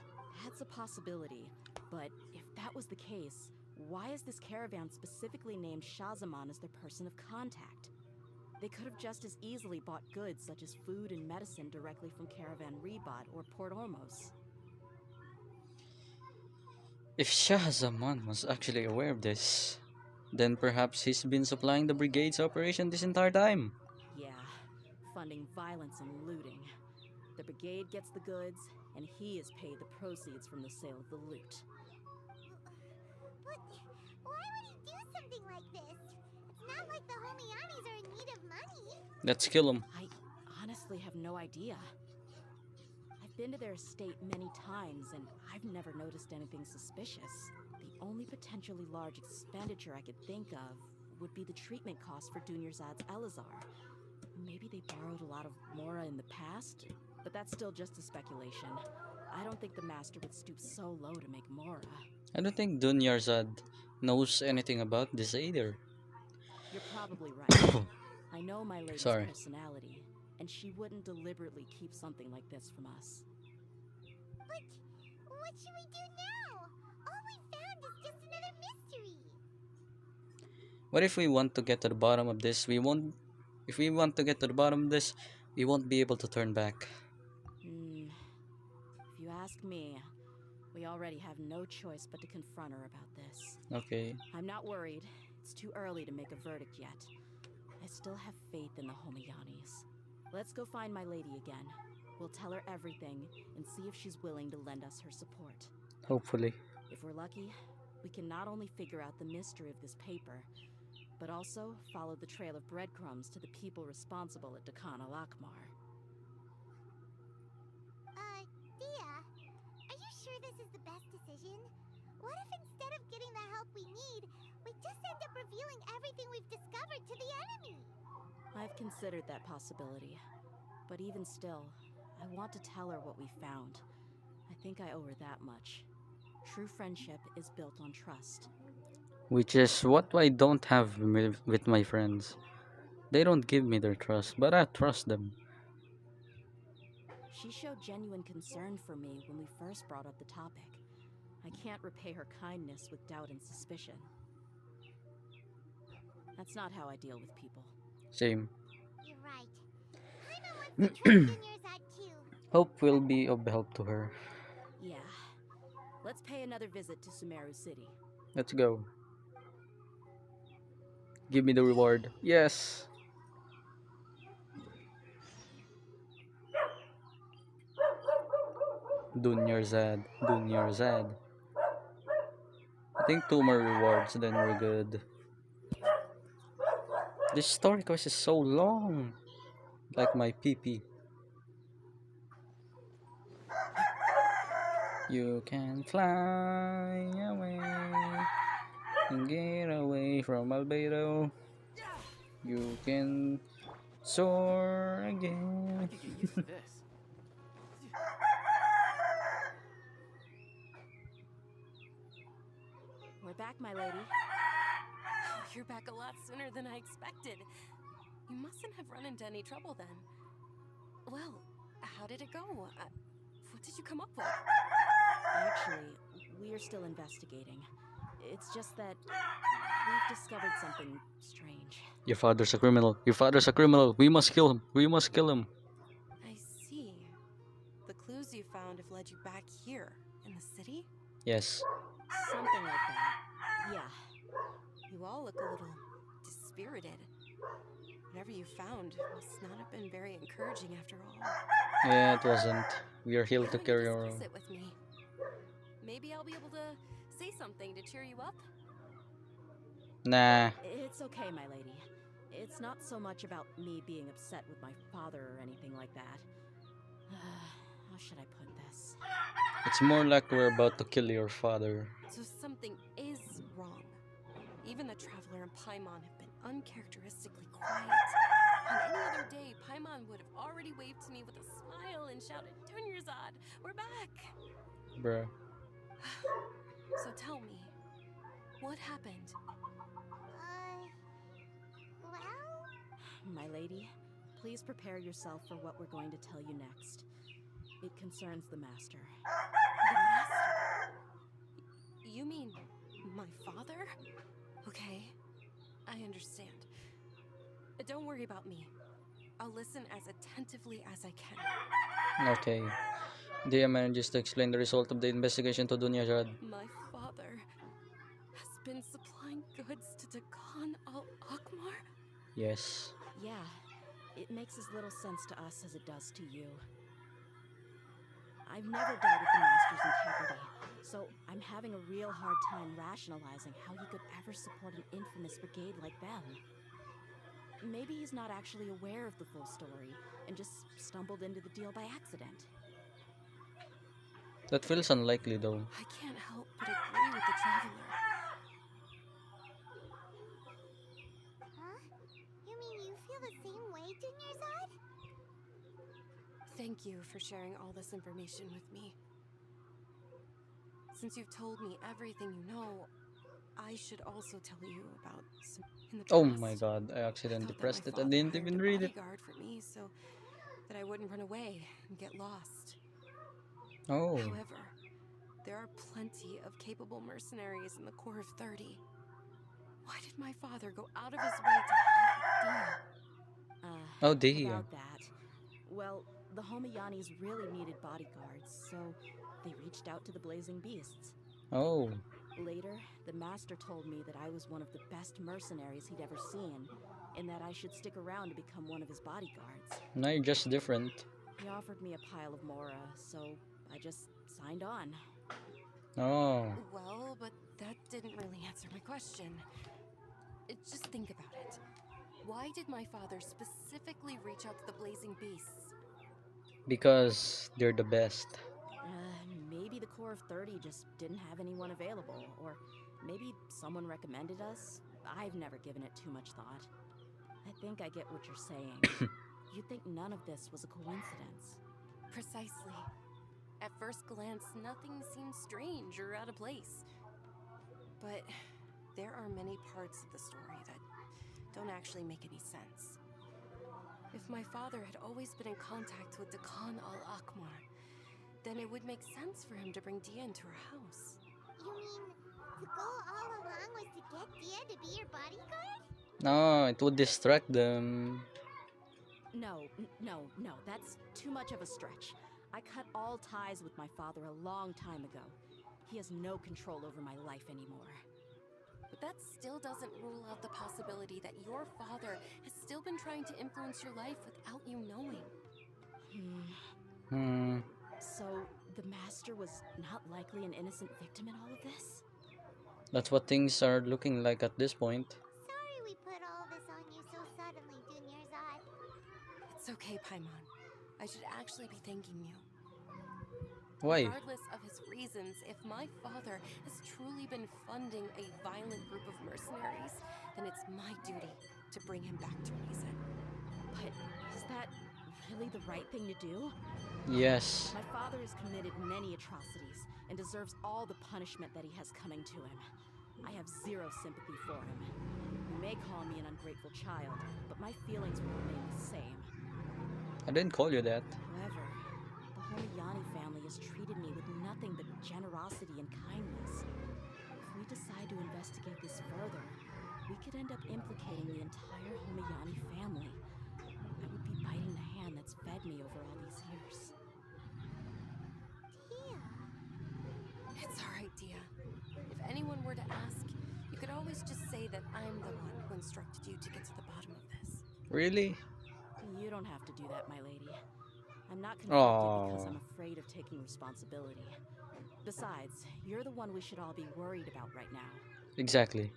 That's a possibility. But if that was the case, why is this caravan specifically named Shahzaman as their person of contact? They could have just as easily bought goods such as food and medicine directly from Caravan Ribat or Port Ormos. If Shahzaman was actually aware of this, then perhaps he's been supplying the brigade's operation this entire time. Yeah, funding violence and looting. The brigade gets the goods, and he is paid the proceeds from the sale of the loot. But why would he do something like this? It's not like the Homayanis are in need of money. Let's kill him. I honestly have no idea. I've been to their estate many times, and I've never noticed anything suspicious. The only potentially large expenditure I could think of would be the treatment costs for Dunyarzad's Elazar. Maybe they borrowed a lot of Mora in the past, but that's still just a speculation. I don't think the master would stoop so low to make Mora. I don't think Dunyarzad knows anything about this either. You're probably right. I know my lady's Sorry. personality, and she wouldn't deliberately keep something like this from us. But what should we do now? All we found is just another mystery. What if we want to get to the bottom of this? If we want to get to the bottom of this, we won't be able to turn back. If you ask me, we already have no choice but to confront her about this. Okay. I'm not worried. It's too early to make a verdict yet. I still have faith in the Homayanis. Let's go find my lady again. We'll tell her everything and see if she's willing to lend us her support. Hopefully. If we're lucky, we can not only figure out the mystery of this paper, but also follow the trail of breadcrumbs to the people responsible at Dakan al-Akmar. Dia, are you sure this is the best decision? What if instead of getting the help we need, we just end up revealing everything we've discovered to the enemy? I've considered that possibility. But even still, I want to tell her what we found. I think I owe her that much. True friendship is built on trust. Which is what I don't have with my friends. They don't give me their trust, but I trust them. She showed genuine concern for me when we first brought up the topic. I can't repay her kindness with doubt and suspicion. That's not how I deal with people. Same. You're right. Paimon wants to trust Dunyarzad too. Hope will be of help to her. Yeah. Let's pay another visit to Sumeru City. Let's go. Give me the reward. Yes. Dunyarzad. Dunyarzad. I think 2 more rewards, then we're good. This story quest is so long. Like my PP. You can fly away and get away from Albedo. You can soar I again. could get used to this. We're back, my lady. Oh, you're back a lot sooner than I expected. You mustn't have run into any trouble then. Well, how did it go? What did you come up with? Actually, we are still investigating. It's just that we've discovered something strange. Your father's a criminal. Your father's a criminal. We must kill him. We must kill him. I see. The clues you found have led you back here, in the city? Yes. Something like that. Yeah. You all look a little dispirited. Whatever you found must not have been very encouraging after all. Yeah, it wasn't. We are here Why to don't you carry our discuss it with me? Maybe I'll be able to say something to cheer you up? Nah. It's okay, my lady. It's not so much about me being upset with my father or anything like that. How should I put this? It's more like we're about to kill your father. So something is wrong. Even the Traveler and Paimon have been uncharacteristically quiet. On any other day, Paimon would have already waved to me with a smile and shouted, "Dunyarzad, we're back!" Bruh. So tell me, what happened? Well, My lady, please prepare yourself for what we're going to tell you next. It concerns the Master. The Master? You mean my father? Okay, I understand. Don't worry about me. I'll listen as attentively as I can. Okay. Dehya manages to explain the result of the investigation to Dunyarzad. My father has been supplying goods to Dakan al-Akmar? Yes. Yeah, it makes as little sense to us as it does to you. I've never doubted the Master's integrity, so I'm having a real hard time rationalizing how he could ever support an infamous brigade like them. Maybe he's not actually aware of the full story and just stumbled into the deal by accident. That feels unlikely though. I can't help but agree with the Traveler. huh? You mean you feel the same way, Dunyarzad? Thank you for sharing all this information with me. Since you've told me everything you know, I should also tell you about some in the past. Oh my god, I I accidentally thought that pressed my it. I father didn't hired even a read it. bodyguard for me so that I wouldn't run away and get lost. Oh. However, there are plenty of capable mercenaries in the Corps of 30. Why did my father go out of his way to hire Oh, Dehya. About that. Well, the Homayanis really needed bodyguards, so they reached out to the Blazing Beasts. Oh. Later, the Master told me that I was one of the best mercenaries he'd ever seen, and that I should stick around to become one of his bodyguards. Now you're just different. He offered me a pile of mora, so I just signed on. Oh. Well, but that didn't really answer my question. Just think about it. Why did my father specifically reach out to the Blazing Beasts? Because they're the best. Maybe the Corps of 30 just didn't have anyone available, or maybe someone recommended us. I've never given it too much thought. I think I get what you're saying. You'd think none of this was a coincidence. Precisely. At first glance, nothing seems strange or out of place. But there are many parts of the story that don't actually make any sense. If my father had always been in contact with Dakan al-Akmar, then it would make sense for him to bring Dehya into her house. You mean the goal all along was to get Dehya to be your bodyguard? No, it would distract them. No, that's too much of a stretch. I cut all ties with my father a long time ago. He has no control over my life anymore. But that still doesn't rule out the possibility that your father has still been trying to influence your life without you knowing. Hmm. So, the master was not likely an innocent victim in all of this? That's what things are looking like at this point. Sorry we put all this on you so suddenly, Dunyarzad. It's okay, Paimon. I should actually be thanking you. Why? Regardless of his reasons, if my father has truly been funding a violent group of mercenaries, then it's my duty to bring him back to reason. But is that really the right thing to do? Yes. My father has committed many atrocities and deserves all the punishment that he has coming to him. I have zero sympathy for him. You may call me an ungrateful child, but my feelings will remain the same. I didn't call you that. However, the Homayani family has treated me with nothing but generosity and kindness. If we decide to investigate this further, we could end up implicating the entire Homayani family. I would be biting the hand that's fed me over all these years. Tia. It's alright, Dia. If anyone were to ask, you could always just say that I'm the one who instructed you to get to the bottom of this. Really? You don't have to do that, my lady. I'm not conflicted because Oh. I'm afraid of taking responsibility. Besides, you're the one we should all be worried about right now. Exactly.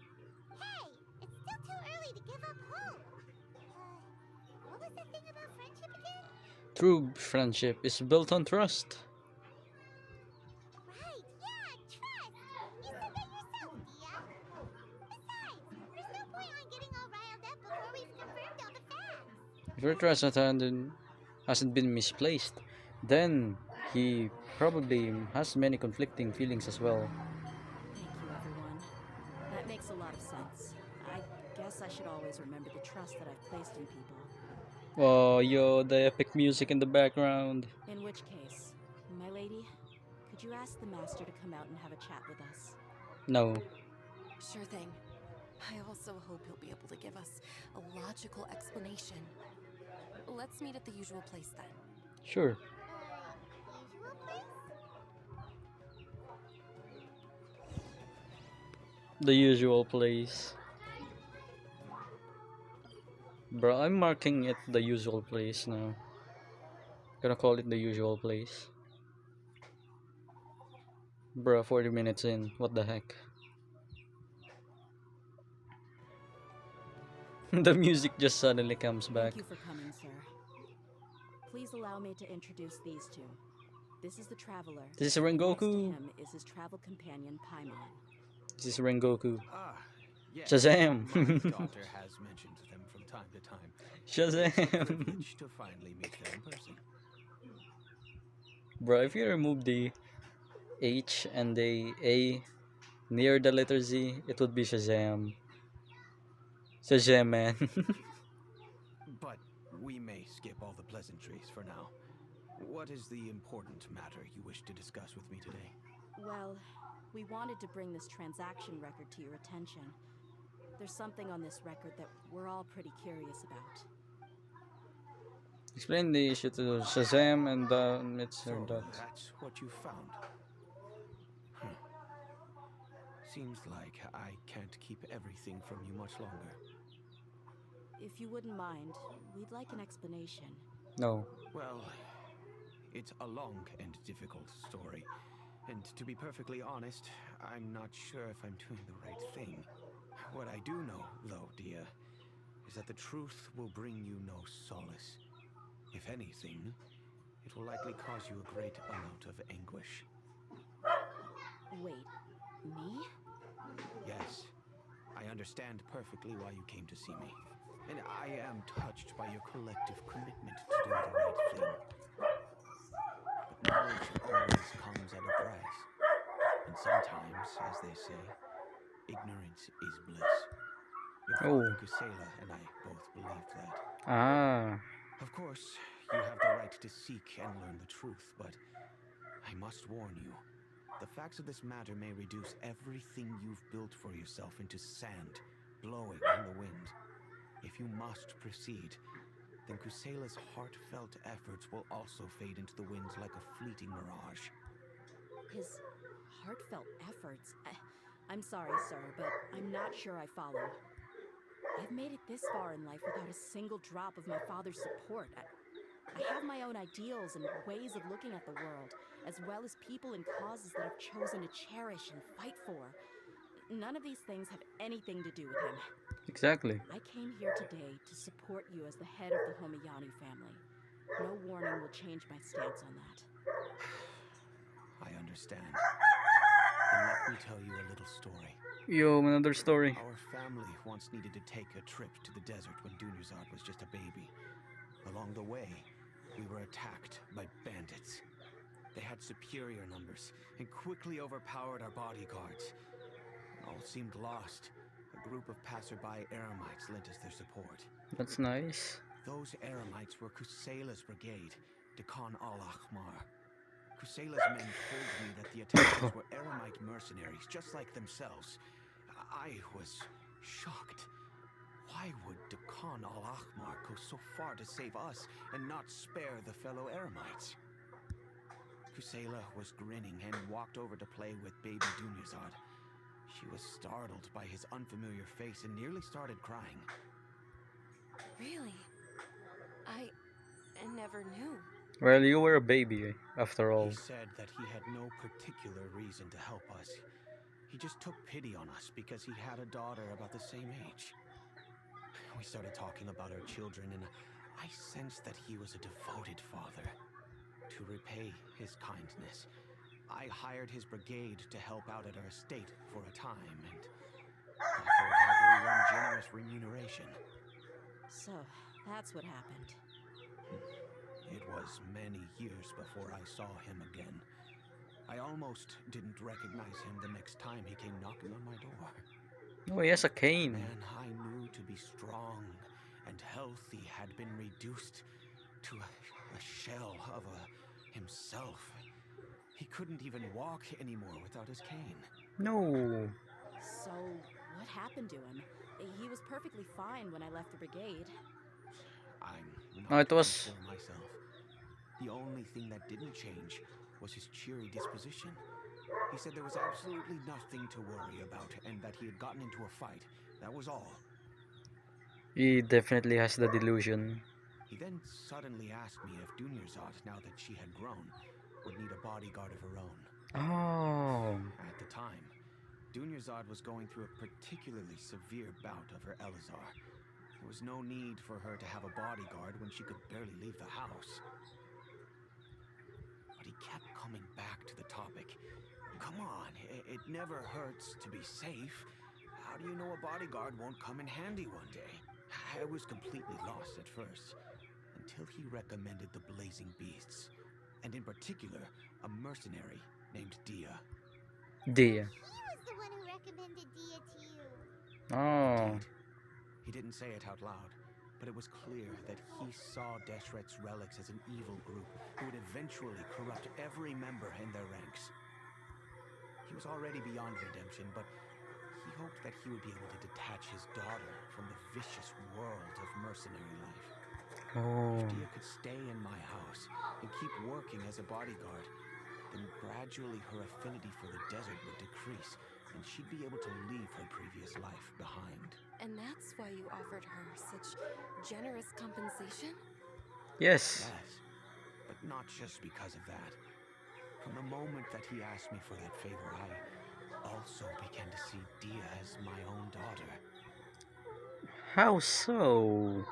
Hey, it's still too early to give up hope. What was the thing about friendship again? True friendship is built on trust. Right, yeah, trust! You said that yourself, Dia. Besides, there's no point on getting all riled up before we've confirmed all the facts. If your trust hasn't been misplaced, then he probably has many conflicting feelings as well. Thank you, everyone. That makes a lot of sense. I guess I should always remember the trust that I've placed in people. Oh, yo, the epic music in the background. In which case, my lady, could you ask the master to come out and have a chat with us? No. Sure thing. I also hope he'll be able to give us a logical explanation. Let's meet at the usual place then. Sure. Usual place? The usual place. Bro, I'm marking it the usual place now. Gonna call it the usual place. Bro, 40 minutes in. What the heck? The music just suddenly comes back. Thank you for coming, sir. Please allow me to introduce these two. This is the traveler. This is and next to Rengoku. him is his travel companion, Paimon. This is Rengoku. Ah, yes. Shazam! My daughter has mentioned them from time to time. It's a Shazam! privilege to finally meet them in person. Bro, if you remove the H and the A near the letter Z, it would be Shazam. Shazam, man. But we may skip all the pleasantries for now. What is the important matter you wish to discuss with me today? Well, we wanted to bring this transaction record to your attention. There's something on this record that we're all pretty curious about. Explain the issue to Shazam and it's her So dot. that's what you found. Seems like I can't keep everything from you much longer. If you wouldn't mind, we'd like an explanation. No. Well, it's a long and difficult story. And to be perfectly honest, I'm not sure if I'm doing the right thing. What I do know, though, Dia, is that the truth will bring you no solace. If anything, it will likely cause you a great amount of anguish. Wait, me? Yes, I understand perfectly why you came to see me. And I am touched by your collective commitment to do the right thing. But knowledge always comes at a price. And sometimes, as they say, ignorance is bliss. Your father Kusela and I both believed that. Ah. Of course, you have the right to seek and learn the truth, but I must warn you. The facts of this matter may reduce everything you've built for yourself into sand, blowing in the wind. If you must proceed, then Kusela's heartfelt efforts will also fade into the wind like a fleeting mirage. His heartfelt efforts? I'm sorry, sir, but I'm not sure I follow. I've made it this far in life without a single drop of my father's support. I have my own ideals and ways of looking at the world, as well as people and causes that I've chosen to cherish and fight for. None of these things have anything to do with him. Exactly. I came here today to support you as the head of the Homiyanu family. No warning will change my stance on that. I understand. Then let me tell you a little story. Yo, another story. Our family once needed to take a trip to the desert when Dunyazad was just a baby. Along the way, we were attacked by bandits. They had superior numbers and quickly overpowered our bodyguards. When all seemed lost, a group of passerby Eremites lent us their support. That's nice. Those Eremites were Kusela's brigade, Dekan al-Ahmar. Kusela's men told me that the attackers were Eremite mercenaries, just like themselves. I was shocked. Why would Dekan al-Ahmar go so far to save us and not spare the fellow Eremites? Kusela was grinning and walked over to play with baby Dunyazad. She was startled by his unfamiliar face and nearly started crying. Really? I never knew. Well, you were a baby, after all. He said that he had no particular reason to help us. He just took pity on us because he had a daughter about the same age. We started talking about our children, and I sensed that he was a devoted father. To repay his kindness, I hired his brigade to help out at our estate for a time and offered everyone generous remuneration. So, that's what happened. It was many years before I saw him again. I almost didn't recognize him the next time he came knocking on my door. Oh, he has a The cane. man I knew to be strong and healthy had been reduced to a shell of himself. He couldn't even walk anymore without his cane. No. So, what happened to him? He was perfectly fine when I left the brigade. I'm No, not it was... too sure myself. The only thing that didn't change was his cheery disposition. He said there was absolutely nothing to worry about and that he had gotten into a fight. That was all. He definitely has the delusion. He then suddenly asked me if Dunyazad, now that she had grown, would need a bodyguard of her own. Oh. At the time, Dunyazad was going through a particularly severe bout of her Elazar. There was no need for her to have a bodyguard when she could barely leave the house. But he kept coming back to the topic. Come on, it never hurts to be safe. How do you know a bodyguard won't come in handy one day? I was completely lost at first, until he recommended the Blazing Beasts, and in particular, a mercenary named Dehya. Dehya. He was the one who recommended Dia to you. Oh. Indeed. He didn't say it out loud, but it was clear that he saw Deshret's relics as an evil group who would eventually corrupt every member in their ranks. He was already beyond redemption, but he hoped that he would be able to detach his daughter from the vicious world of mercenary life. Oh. If Dia could stay in my house and keep working as a bodyguard, then gradually her affinity for the desert would decrease, and she'd be able to leave her previous life behind. And that's why you offered her such generous compensation? Yes. Yes, but not just because of that. From the moment that he asked me for that favor, I also began to see Dia as my own daughter. How so?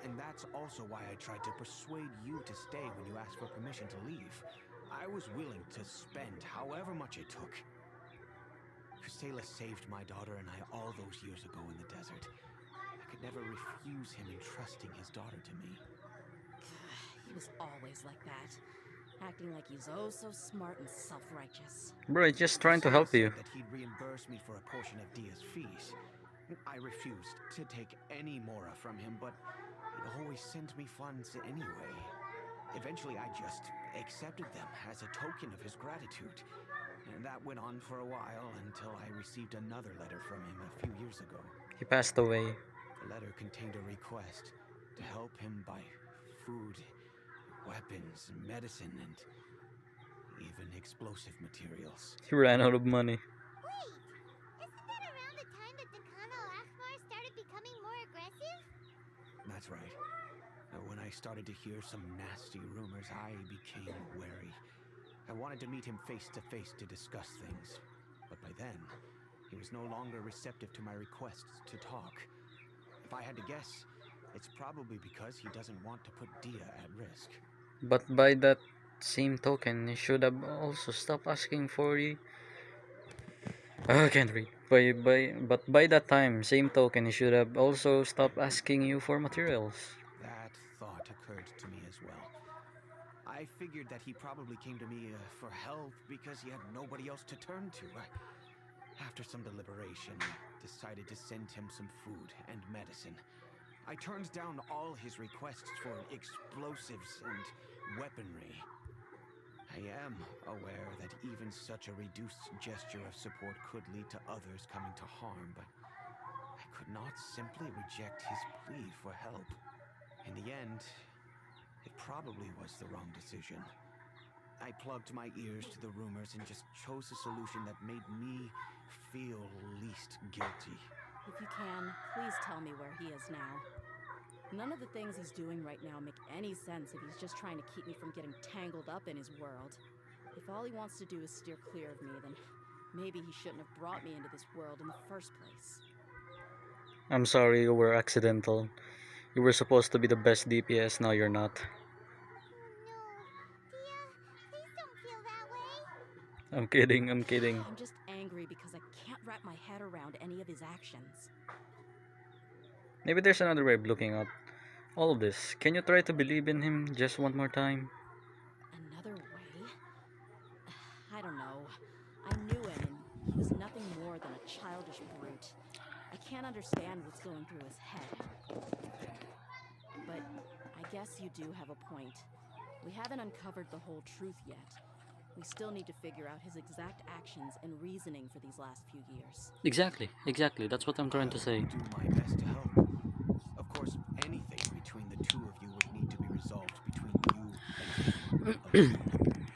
And that's also why I tried to persuade you to stay when you asked for permission to leave. I was willing to spend however much it took. Kusela saved my daughter and I all those years ago in the desert. I could never refuse him entrusting his daughter to me. He was always like that, acting like he's oh so smart and self-righteous. Bro, he's just trying to Kusela help you. said that he'd reimburse me for a portion of Dia's fees. I refused to take any mora from him, but he'd always send me funds anyway. Eventually, I just accepted them as a token of his gratitude. And that went on for a while until I received another letter from him a few years ago. He passed away. The letter contained a request to to help him buy food, weapons, medicine, and even explosive materials. He ran out of money. Wait, isn't that around the time that Dekana Akhmar started becoming more aggressive? That's right. When I started to hear some nasty rumors, I became wary. I wanted to meet him face to face to discuss things. But by then, he was no longer receptive to my requests to talk. If I had to guess, it's probably because he doesn't want to put Dia at risk. But by that same token, he should have also stopped asking for you. I can't read. But by that time, same token, he should have also stopped asking you for materials. That thought occurred to me as well. I figured that he probably came to me for help because he had nobody else to turn to. After some deliberation, I decided to send him some food and medicine. I turned down all his requests for explosives and weaponry. I am aware that even such a reduced gesture of support could lead to others coming to harm, but I could not simply reject his plea for help. In the end, it probably was the wrong decision. I plugged my ears to the rumors and just chose a solution that made me feel least guilty. If you can, please tell me where he is now. None of the things he's doing right now make any sense if he's just trying to keep me from getting tangled up in his world. If all he wants to do is steer clear of me, then maybe he shouldn't have brought me into this world in the first place. I'm sorry, you were accidental. You were supposed to be the best DPS, now you're not. No, Dia, please don't feel that way. I'm kidding, I'm kidding. I'm just angry because I can't wrap my head around any of his actions. Maybe there's another way of looking at all of this. Can you try to believe in him just one more time? Another way? I don't know. I knew him, and he was nothing more than a childish brute. I can't understand what's going through his head. But I guess you do have a point. We haven't uncovered the whole truth yet. We still need to figure out his exact actions and reasoning for these last few years. Exactly. That's what I'm trying to say. Do my best to help. Of course, anything between the two of you would need to be resolved between you and him alone.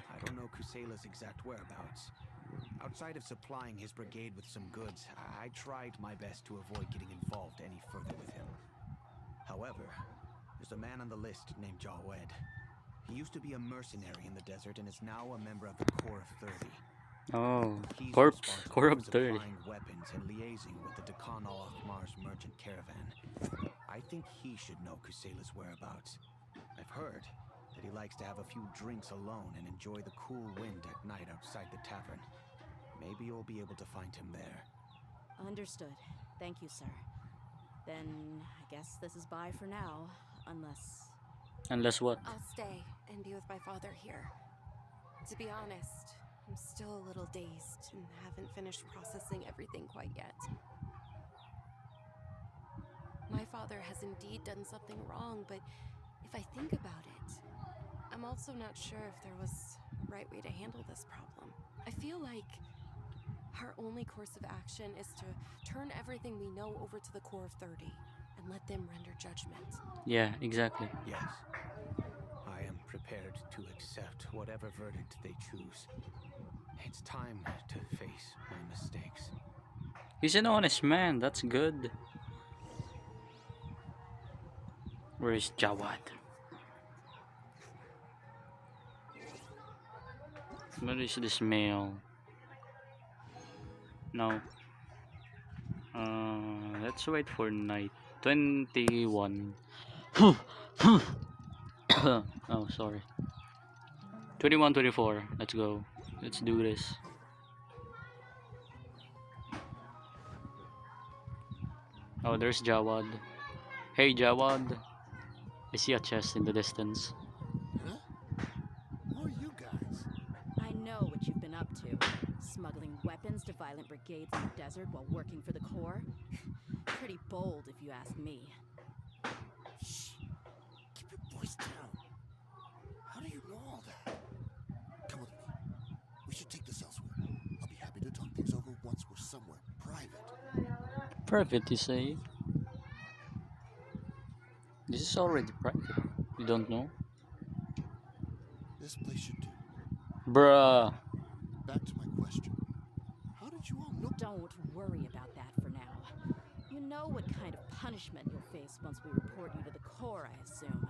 I don't know Kusela's exact whereabouts. Outside of supplying his brigade with some goods, I tried my best to avoid getting involved any further with him. However, there's a man on the list named Jawed. He used to be a mercenary in the desert and is now a member of the Corps of 30. Oh, He's Corps responsible of for 30. supplying weapons and liaising with the Dekana Akhmar's merchant caravan. I think he should know Kusela's whereabouts. I've heard that he likes to have a few drinks alone and enjoy the cool wind at night outside the tavern. Maybe you'll be able to find him there. Understood. Thank you, sir. Then I guess this is bye for now, unless... Unless what? I'll stay and be with my father here. To be honest, I'm still a little dazed and haven't finished processing everything quite yet. My father has indeed done something wrong, but if I think about it, I'm also not sure if there was a right way to handle this problem. I feel like our only course of action is to turn everything we know over to the Corps of 30 and let them render judgment. Yeah, exactly. Yes. I am prepared to accept whatever verdict they choose. It's time to face my mistakes. He's an honest man, that's good. Where is Jawad? Where is this mail? No. Let's wait for night. 21. Oh, sorry. 21, 24. Let's go. Let's do this. Oh, there's Jawad. Hey, Jawad. I see a chest in the distance. Huh? Who are you guys? I know what you've been up to. Smuggling weapons to violent brigades in the desert while working for the Corps. Pretty bold, if you ask me. Shh. Keep your voice down. How do you know all that? Come with me. We should take this elsewhere. I'll be happy to talk things over once we're somewhere private. Private, you say? This is already private. You don't know? This place should do. Bruh. Back to my question. How did you all know? Don't worry about that for now. You know what kind of punishment you'll face once we report you to the Corps, I assume.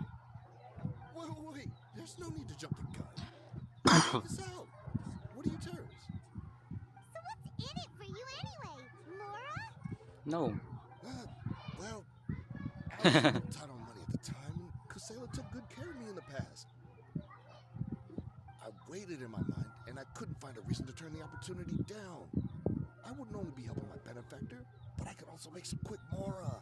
Wait. There's no need to jump the gun. Check this out. What are you terms? So what's in it for you anyway, Laura? No. Well, I was a little tight on money at the time, and Kusela took good care of me in the past. I weighed it in my mind, and I couldn't find a reason to turn the opportunity down. I wouldn't only be helping my benefactor, but I could also make some quick mora.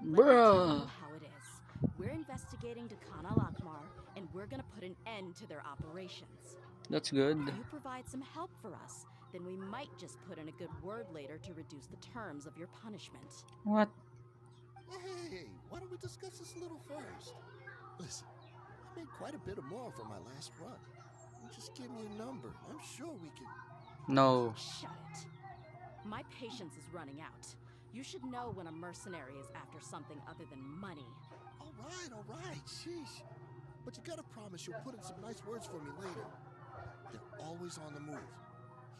Let me tell Bruh. you how it is. We're investigating Dakana Lakmar, and we're gonna put an end to their operations. That's good. If you provide some help for us, then we might just put in a good word later to reduce the terms of your punishment. What? Hey, why don't we discuss this a little first? Listen, I made quite a bit of more from my last run. You just give me a number, and I'm sure we can... No. Shut it. My patience is running out. You should know when a mercenary is after something other than money. All right, sheesh. But you gotta promise you'll put in some nice words for me later. They're always on the move.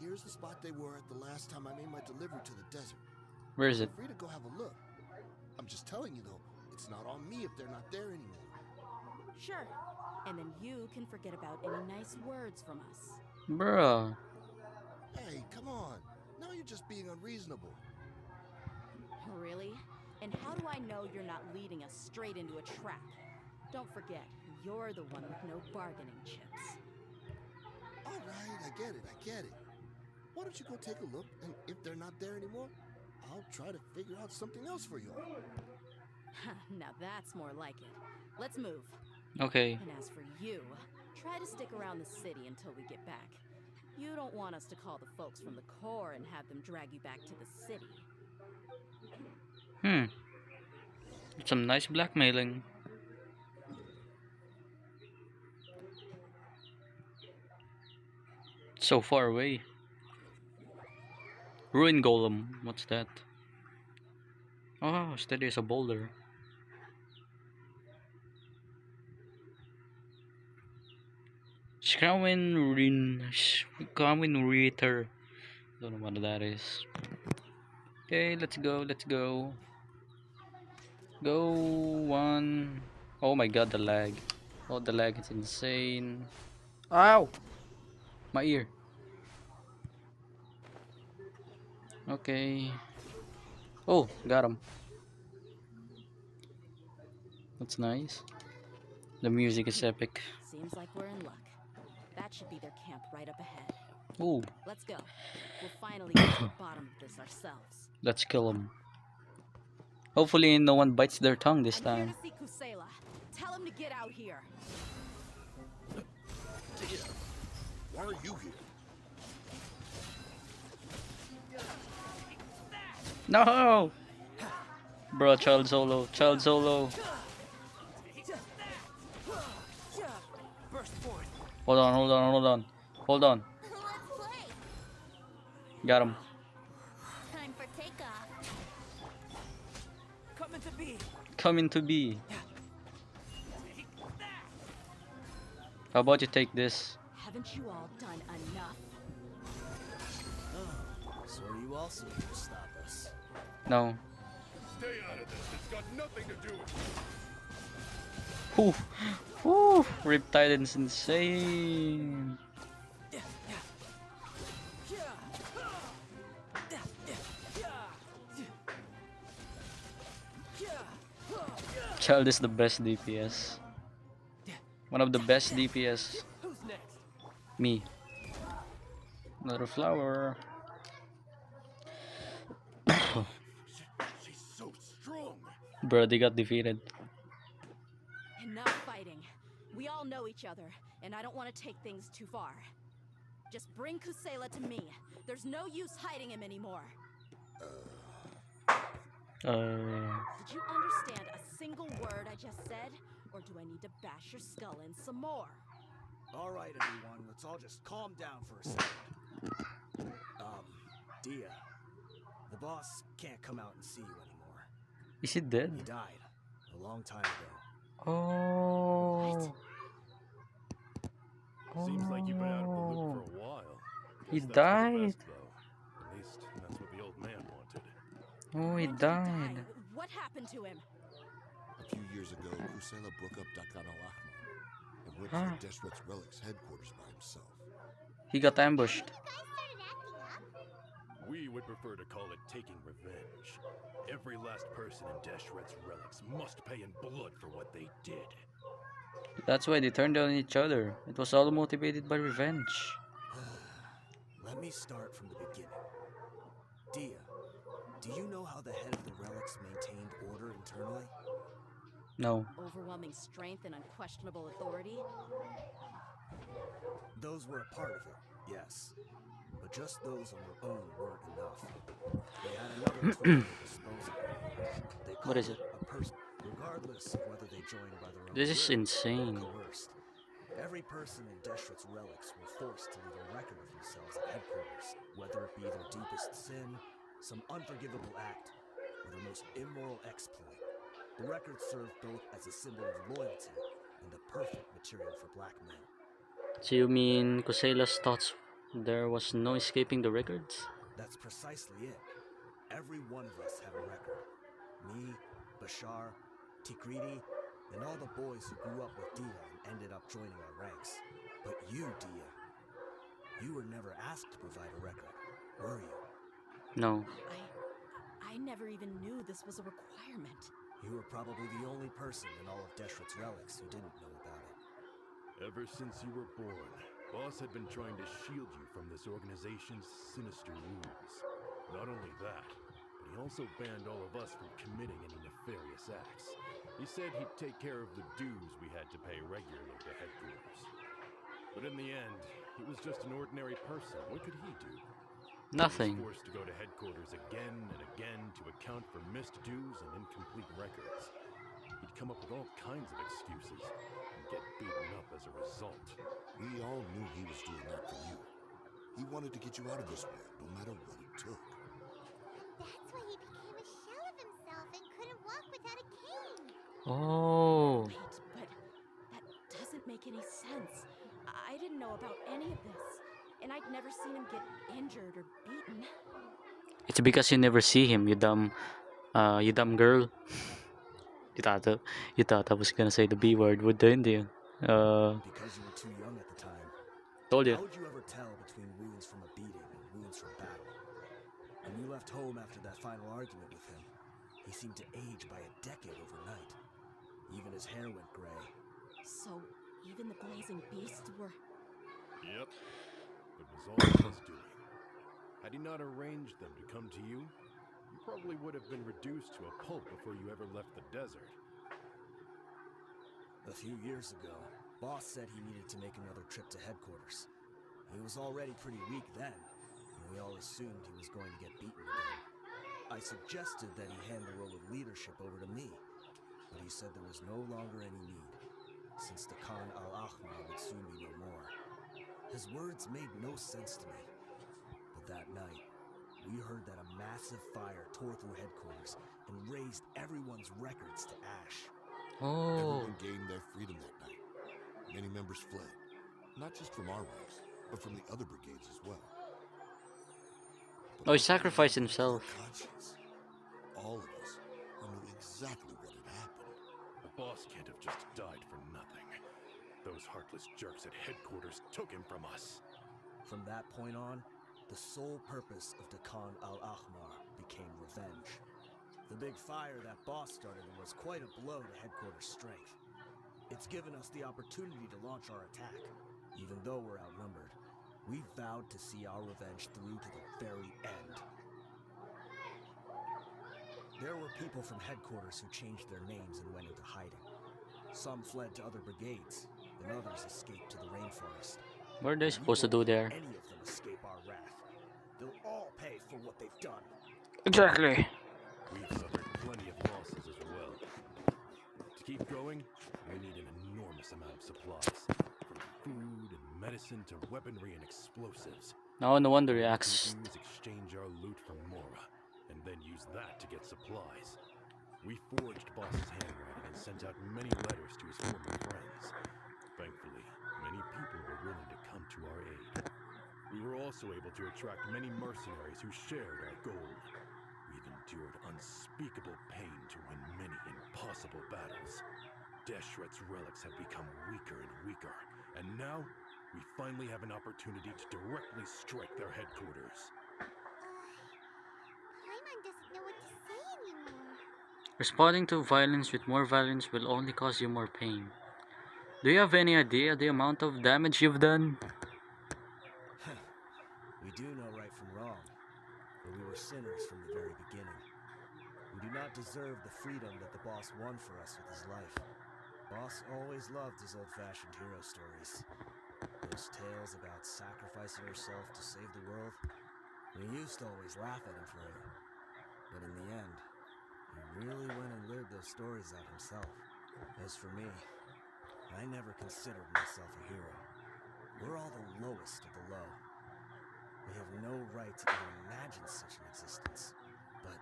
Here's the spot they were at the last time I made my delivery to the desert. Where is it? Feel free to go have a look. I'm just telling you though, it's not on me if they're not there anymore. Sure. And then you can forget about any nice words from us. Bruh. Hey, come on. Now you're just being unreasonable. Really? And how do I know you're not leading us straight into a trap? Don't forget, you're the one with no bargaining chips. All right, I get it. Why don't you go take a look, and if they're not there anymore, I'll try to figure out something else for you. Now that's more like it. Let's move. Okay. And as for you, try to stick around the city until we get back. You don't want us to call the folks from the Corps and have them drag you back to the city. Some nice blackmailing. So far away. Ruin Golem. What's that? Oh, steady as a boulder. Skrawin Reater. Don't know what that is. Okay, let's go. Go one. Oh my god, the lag. Oh, the lag is insane. Ow! My ear. Okay. Oh, got him. That's nice. The music is epic. Seems like we're in luck. That should be their camp right up ahead. Ooh, Let's go. We'll finally get to the bottom of this ourselves. let's kill him. Hopefully no one bites their tongue this I'm time. here to see Kusela. Tell him to get out here. Dehya, why are you here? No! Bro, child solo. Hold on. Let's play. Got him. Time for takeoff. Coming to be. How about you take this? Haven't you all done enough? So are you also here to stop us? No. Stay out of this. It's got nothing to do with Riptiden's insane. Child is the best DPS. One of the best DPS. Me. Another flower. She's so strong. Bro, they got defeated. Enough fighting. We all know each other, and I don't want to take things too far. Just bring Kusela to me. There's no use hiding him anymore. Did you understand a single word I just said? Or do I need to bash your skull in some more? All right, everyone, let's all just calm down for a second. Dehya, the boss can't come out and see you anymore. Is he He dead? died a long time ago. Oh. Seems like you've been out of the loop for Oh. a while. He Guess that's for the died. best, though. At least that's what the old man wanted. Oh, he When did he die? died. What happened to him? A few years ago, Kusela broke up Dakan al-Ahmar and went to Huh? the Deshret's Relics headquarters by himself. He got ambushed. You guys started acting up. We would prefer to call it taking revenge. Every last person in Deshret's Relics must pay in blood for what they did. That's why they turned on each other. It was all motivated by revenge. Let me start from the beginning. Dia, do you know how the head of the relics maintained order internally? No. Overwhelming strength and unquestionable authority? Those were a part of it, yes. But just those on their own weren't enough. They had another tool at their disposal. They What called is it? a person, regardless of whether they joined by their own This is will insane. or coerced. Every person in Deshret's relics were forced to leave a record of themselves at headquarters, whether it be their deepest sin, some unforgivable act, or their most immoral exploit. The record served both as a symbol of loyalty and the perfect material for blackmail. So you mean Kusela's thoughts there was no escaping the records? That's precisely it. Every one of us had a record. Me, Bashar, Tikriti, and all the boys who grew up with Dia and ended up joining our ranks. But you, Dia, you were never asked to provide a record, were you? No. I never even knew this was a requirement. You were probably the only person in all of Deshret's relics who didn't know about it. Ever since you were born, Boss had been trying to shield you from this organization's sinister rules. Not only that, but he also banned all of us from committing any nefarious acts. He said he'd take care of the dues we had to pay regularly to headquarters. But in the end, he was just an ordinary person. What could he do? Nothing. He was forced to go to headquarters again and again to account for missed dues and incomplete records. He'd come up with all kinds of excuses and get beaten up as a result. We all knew he was doing that for you. He wanted to get you out of this world, no matter what it took. That's why he became a shell of himself and couldn't walk without a cane. Oh. Wait, but that doesn't make any sense. I didn't know about any of this, and I'd never seen him get injured or beaten. It's because you never see him, you dumb girl. You thought I was gonna say the B word, wouldn't you? Because you were too young at the time. Told you. How would you ever tell between wounds from a beating and wounds from battle? When you left home after that final argument with him, he seemed to age by a decade overnight. Even his hair went gray. So, even the blazing beasts were... Yep. It was all his doing. Had he not arranged them to come to you, you probably would have been reduced to a pulp before you ever left the desert. A few years ago, Boss said he needed to make another trip to headquarters. He was already pretty weak then, and we all assumed he was going to get beaten again. I suggested that he hand the role of leadership over to me, but he said there was no longer any need, since the Khan al-Ahmar would soon be no more. His words made no sense to me, but that night, we heard that a massive fire tore through headquarters and razed everyone's records to ash. Oh. Everyone gained their freedom that night. Many members fled, not just from our ranks, but from the other brigades as well. Oh, he sacrificed himself. Conscience. All of us knew exactly what had happened. The boss can't have just died for nothing. Those heartless jerks at headquarters took him from us. From that point on, the sole purpose of the Khan al-Ahmar became revenge. The big fire that Boss started was quite a blow to headquarters' strength. It's given us the opportunity to launch our attack. Even though we're outnumbered, we vowed to see our revenge through to the very end. There were people from headquarters who changed their names and went into hiding. Some fled to other brigades, and others escaped to the rainforest. What are they We supposed to won't do let there? any of them escape our wrath. They'll all pay for what they've done. Exactly. We've suffered plenty of losses as well. To keep going, we need an enormous amount of supplies. From food and medicine to weaponry and explosives. No wonder he All we acts. can do is exchange our loot for Mora, and then use that to get supplies. We forged Boss's handwriting and sent out many letters to his former friends. Thankfully, many people were willing to come to our aid. We were also able to attract many mercenaries who shared our goal. We've endured unspeakable pain to win many impossible battles. Deshret's relics have become weaker and weaker, and now we finally have an opportunity to directly strike their headquarters. Paimon doesn't know what to say anymore. Responding to violence with more violence will only cause you more pain. Do you have any idea the amount of damage you've done? We do know right from wrong, but we were sinners from the very beginning. We do not deserve the freedom that the boss won for us with his life. Boss always loved his old-fashioned hero stories. Those tales about sacrificing yourself to save the world. We used to always laugh at him for it. But in the end, he really went and lived those stories out himself. As for me, I never considered myself a hero. We're all the lowest of the low. We have no right to even imagine such an existence. But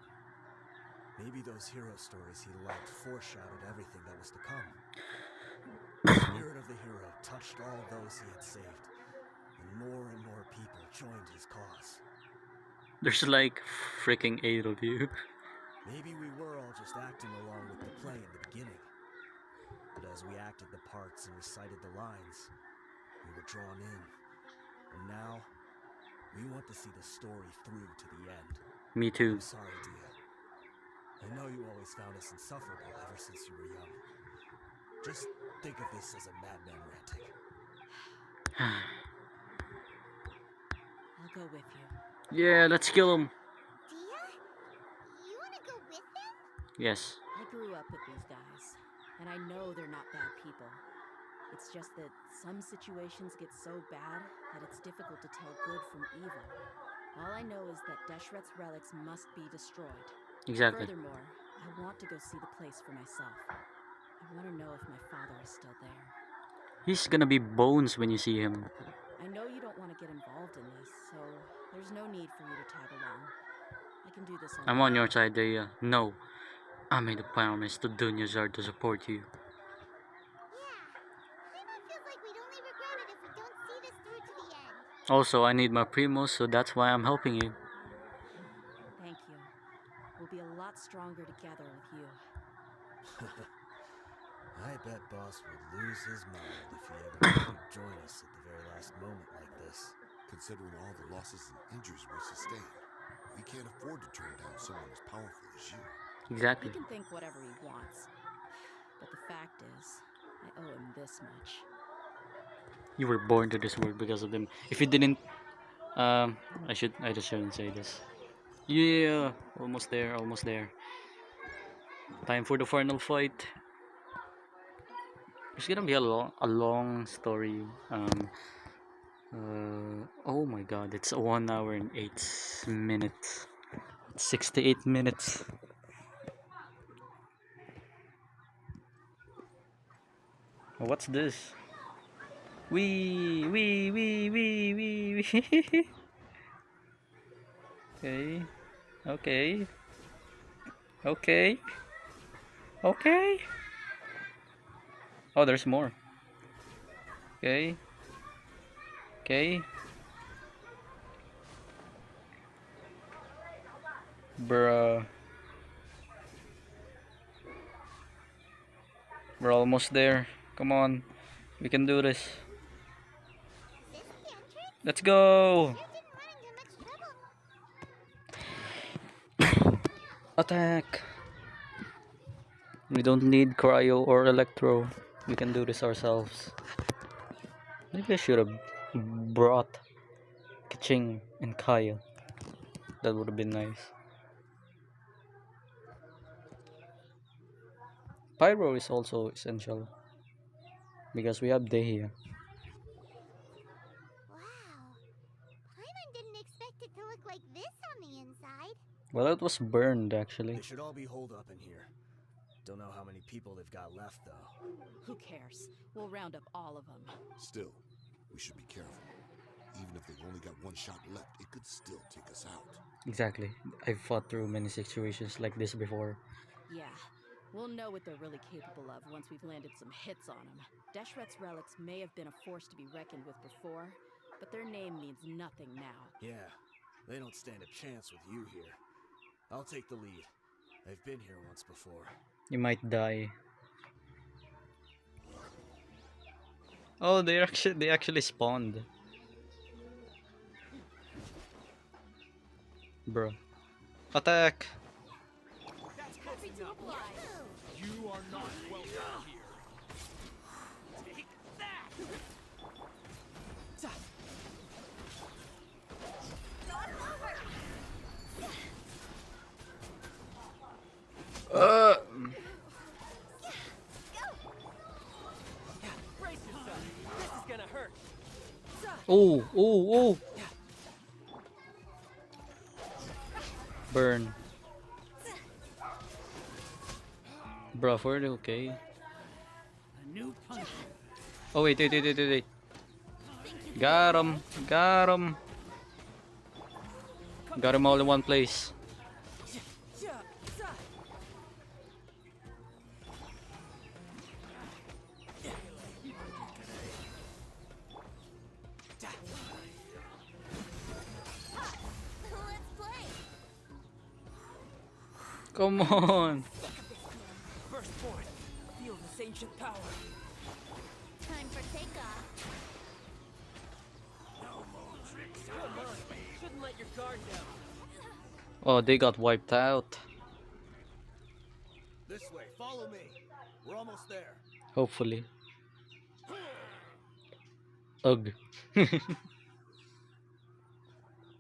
maybe those hero stories he liked foreshadowed everything that was to come. The spirit of the hero touched all those he had saved, and more people joined his cause. There's like freaking 8 of you. Maybe we were all just acting along with the play in the beginning. But as we acted the parts and recited the lines, we were drawn in. And now, we want to see the story through to the end. Me too. I'm sorry, Dehya. I know you always found us insufferable ever since you were young. Just think of this as a madman ranting. I'll go with you. Yeah, let's kill him. Dehya? You wanna go with them? Yes. I grew up with these guys, and I know they're not bad people. It's just that some situations get so bad that it's difficult to tell good from evil. All I know is that Deshret's relics must be destroyed. Exactly. Furthermore, I want to go see the place for myself. I want to know if my father is still there. He's gonna be bones when you see him. I know you don't want to get involved in this, so there's no need for you to tag along. I can do this on I'm my on your own. side, Dehya. No, I made a promise to Dunyazar to support you. Yeah. Paimon feels like we'd only regret it if we don't see this through to the end. Also, I need my primos, so that's why I'm helping you. Thank you. We'll be a lot stronger together with you. I bet Boss would lose his mind if he ever knew he'd join us at the very last moment like this. Considering all the losses and injuries we sustained, we can't afford to turn down someone as powerful as you. Exactly. He can think whatever he wants. But the fact is, I owe him this much. You were born to this world because of them. If you didn't, I just shouldn't say this. Yeah, almost there, almost there. Time for the final fight. It's gonna be a long story. Oh my god, it's 1 hour and 8 minutes. 68 minutes. What's this? Wee. Okay, okay, okay, okay. Oh, there's more. Okay, okay. Bruh. We're almost there. Come on. We can do this. Is this the entrance? Let's go! Sure didn't run into much trouble. Attack! We don't need cryo or electro. We can do this ourselves. Maybe I should have brought Kaching and Kaya. That would have been nice. Pyro is also essential because we have Dehya. Wow. Paimon didn't expect it to look like this on the inside. Well, it was burned actually. They should all be holed up in here. Don't know how many people they've got left, though. Who cares? We'll round up all of them. Still, we should be careful. Even if they've only got one shot left, it could still take us out. Exactly. I've fought through many situations like this before. Yeah, we'll know what they're really capable of once we've landed some hits on them. Deshret's relics may have been a force to be reckoned with before, but their name means nothing now. Yeah, they don't stand a chance with you here. I'll take the lead. I've been here once before. You might die. Oh, they actually spawned. Bro. Attack! That's close Happy to enough. oblige. You are not welcome here. Take that! Uh, Brace yourself. This is gonna hurt. oh, oh, oh! Burn. Bro, for the okay. A new punch. Oh, wait. Got him. Got him. Got him all in one place. Let's play. Come on. First point. Feel this ancient power. Time for takeoff. Come on. Shouldn't let your guard down. Oh, they got wiped out. This way, follow me. We're almost there. Hopefully. Ugh.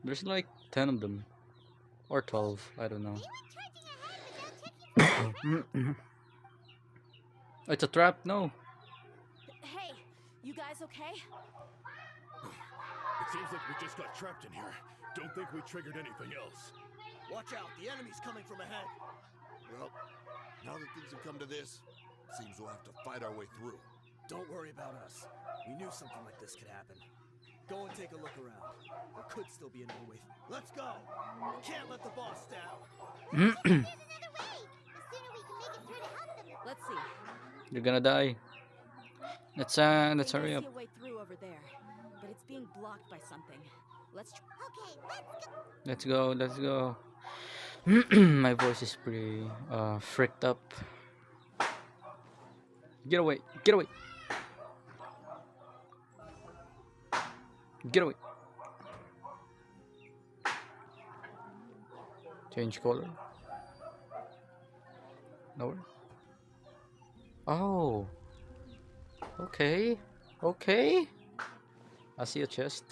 There's like 10 of them. Or 12, I don't know. They were charging ahead without checking for the trap. It's a trap? No. Hey, you guys okay? It seems like we just got trapped in here. Don't think we triggered anything else. Watch out, the enemy's coming from ahead. Well, now that things have come to this, seems we'll have to fight our way through. Don't worry about us. We knew something like this could happen. Go and take a look around. There could still be another way. Let's go! We can't let the boss down. There's another way. The sooner we can make it through to help them. Let's see. You're gonna die. Let's They hurry may up. see a way through over there, but it's being blocked by something. Let's Okay, let's go. Let's go. My voice is pretty fricked up. Get away. Get away. Get away. Change color. Nowhere. Oh. Okay. Okay. I see a chest.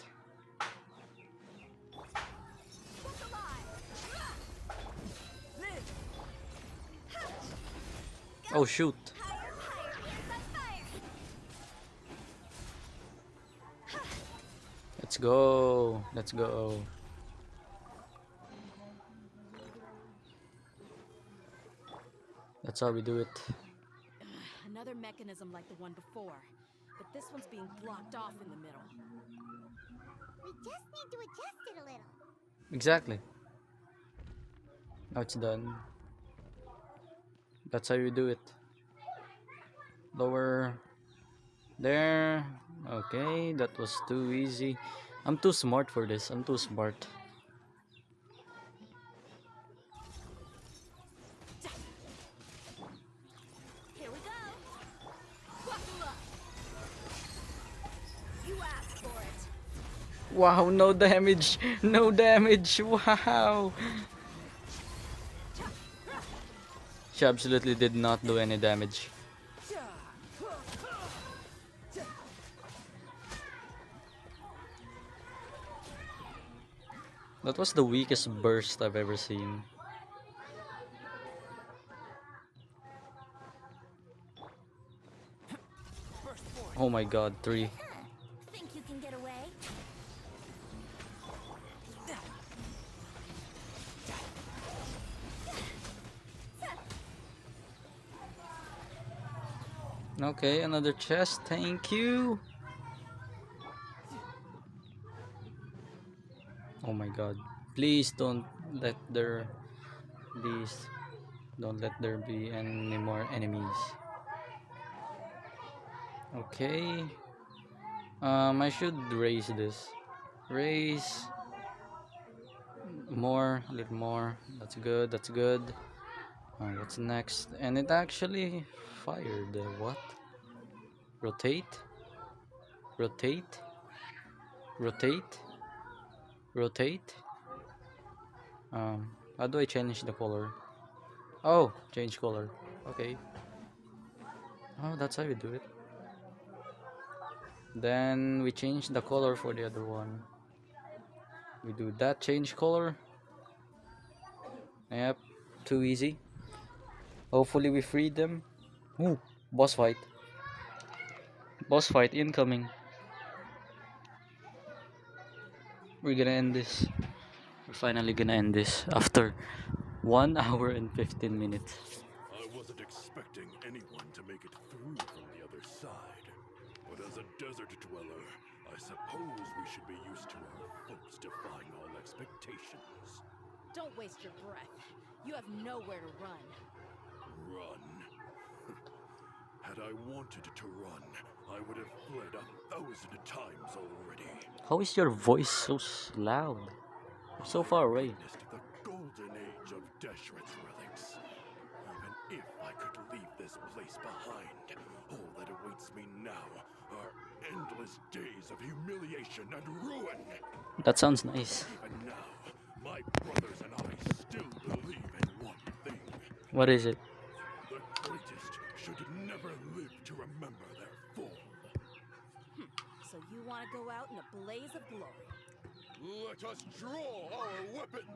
Oh shoot. Let's go. Let's go. That's how we do it. another mechanism like the one before, but this one's being blocked off in the middle. We just need to adjust it a little. Exactly. Now it's done. That's how you do it. Lower. There. Okay, that was too easy. I'm too smart for this. I'm too smart. Here we go. Buckle up. You asked for it. Wow, no damage. No damage. Wow. She absolutely did not do any damage. That was the weakest burst I've ever seen. Oh my god, 3. Think you can get away? Okay, another chest, thank you. Oh my god, please don't let there these Don't let there be any more enemies. Okay. I should raise this. Raise more, a little more. That's good. That's good. What's next? And it actually fired. What? Rotate. Rotate. Rotate. Rotate. How do I change the color? Oh, change color. Okay. Oh, that's how you do it. Then we change the color for the other one. We do that change color. Yep, too easy. Hopefully we free them. Ooh, boss fight. Boss fight incoming. We're gonna end this. We're finally gonna end this after 1 hour and 15 minutes. I wasn't expecting anyone to make it through from the other side. But as a desert dweller, I suppose we should be used to our folks defying all expectations. Don't waste your breath. You have nowhere to run. Run? Had I wanted to run, I would have fled 1,000 times already. How is your voice so loud? You're so far away. Witnessed the golden age of Deshret's relics. Even if I could leave this place behind, all that awaits me now are endless days of humiliation and ruin. That sounds nice. Even now, my brothers and I still believe in one thing. What is it? The greatest should never live to remember their fall. So you want to go out in a blaze of glory? Let us draw our weapons.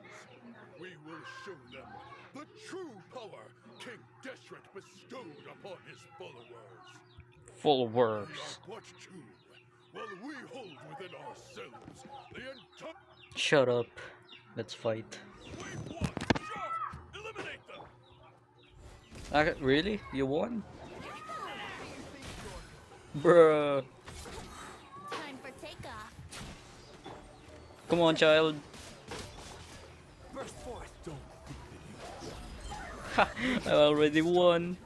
We will show them the true power King Deshret bestowed upon his followers. Followers. We are but two, while we hold within ourselves the entire... Shut up. Let's fight. Wave one, sharp! Eliminate them! Really? You won? Bruh. Time for takeoff. Come on, child. Burst forth. Don't. I already won.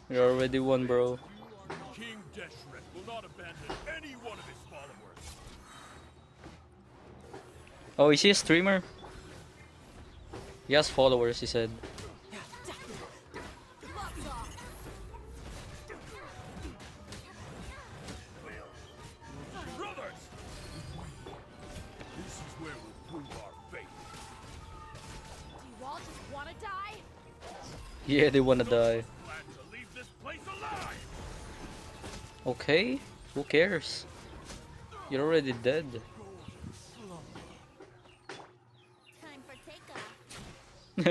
You already won, bro. King Deshret will not abandon any one of his followers. Oh, is he a streamer? He has followers, he said. Brothers! This is where we'll prove our faith. Do you all just want to die? Yeah, they wanna die. Plan to leave this place alive! Okay, who cares? You're already dead. Time for takeoff.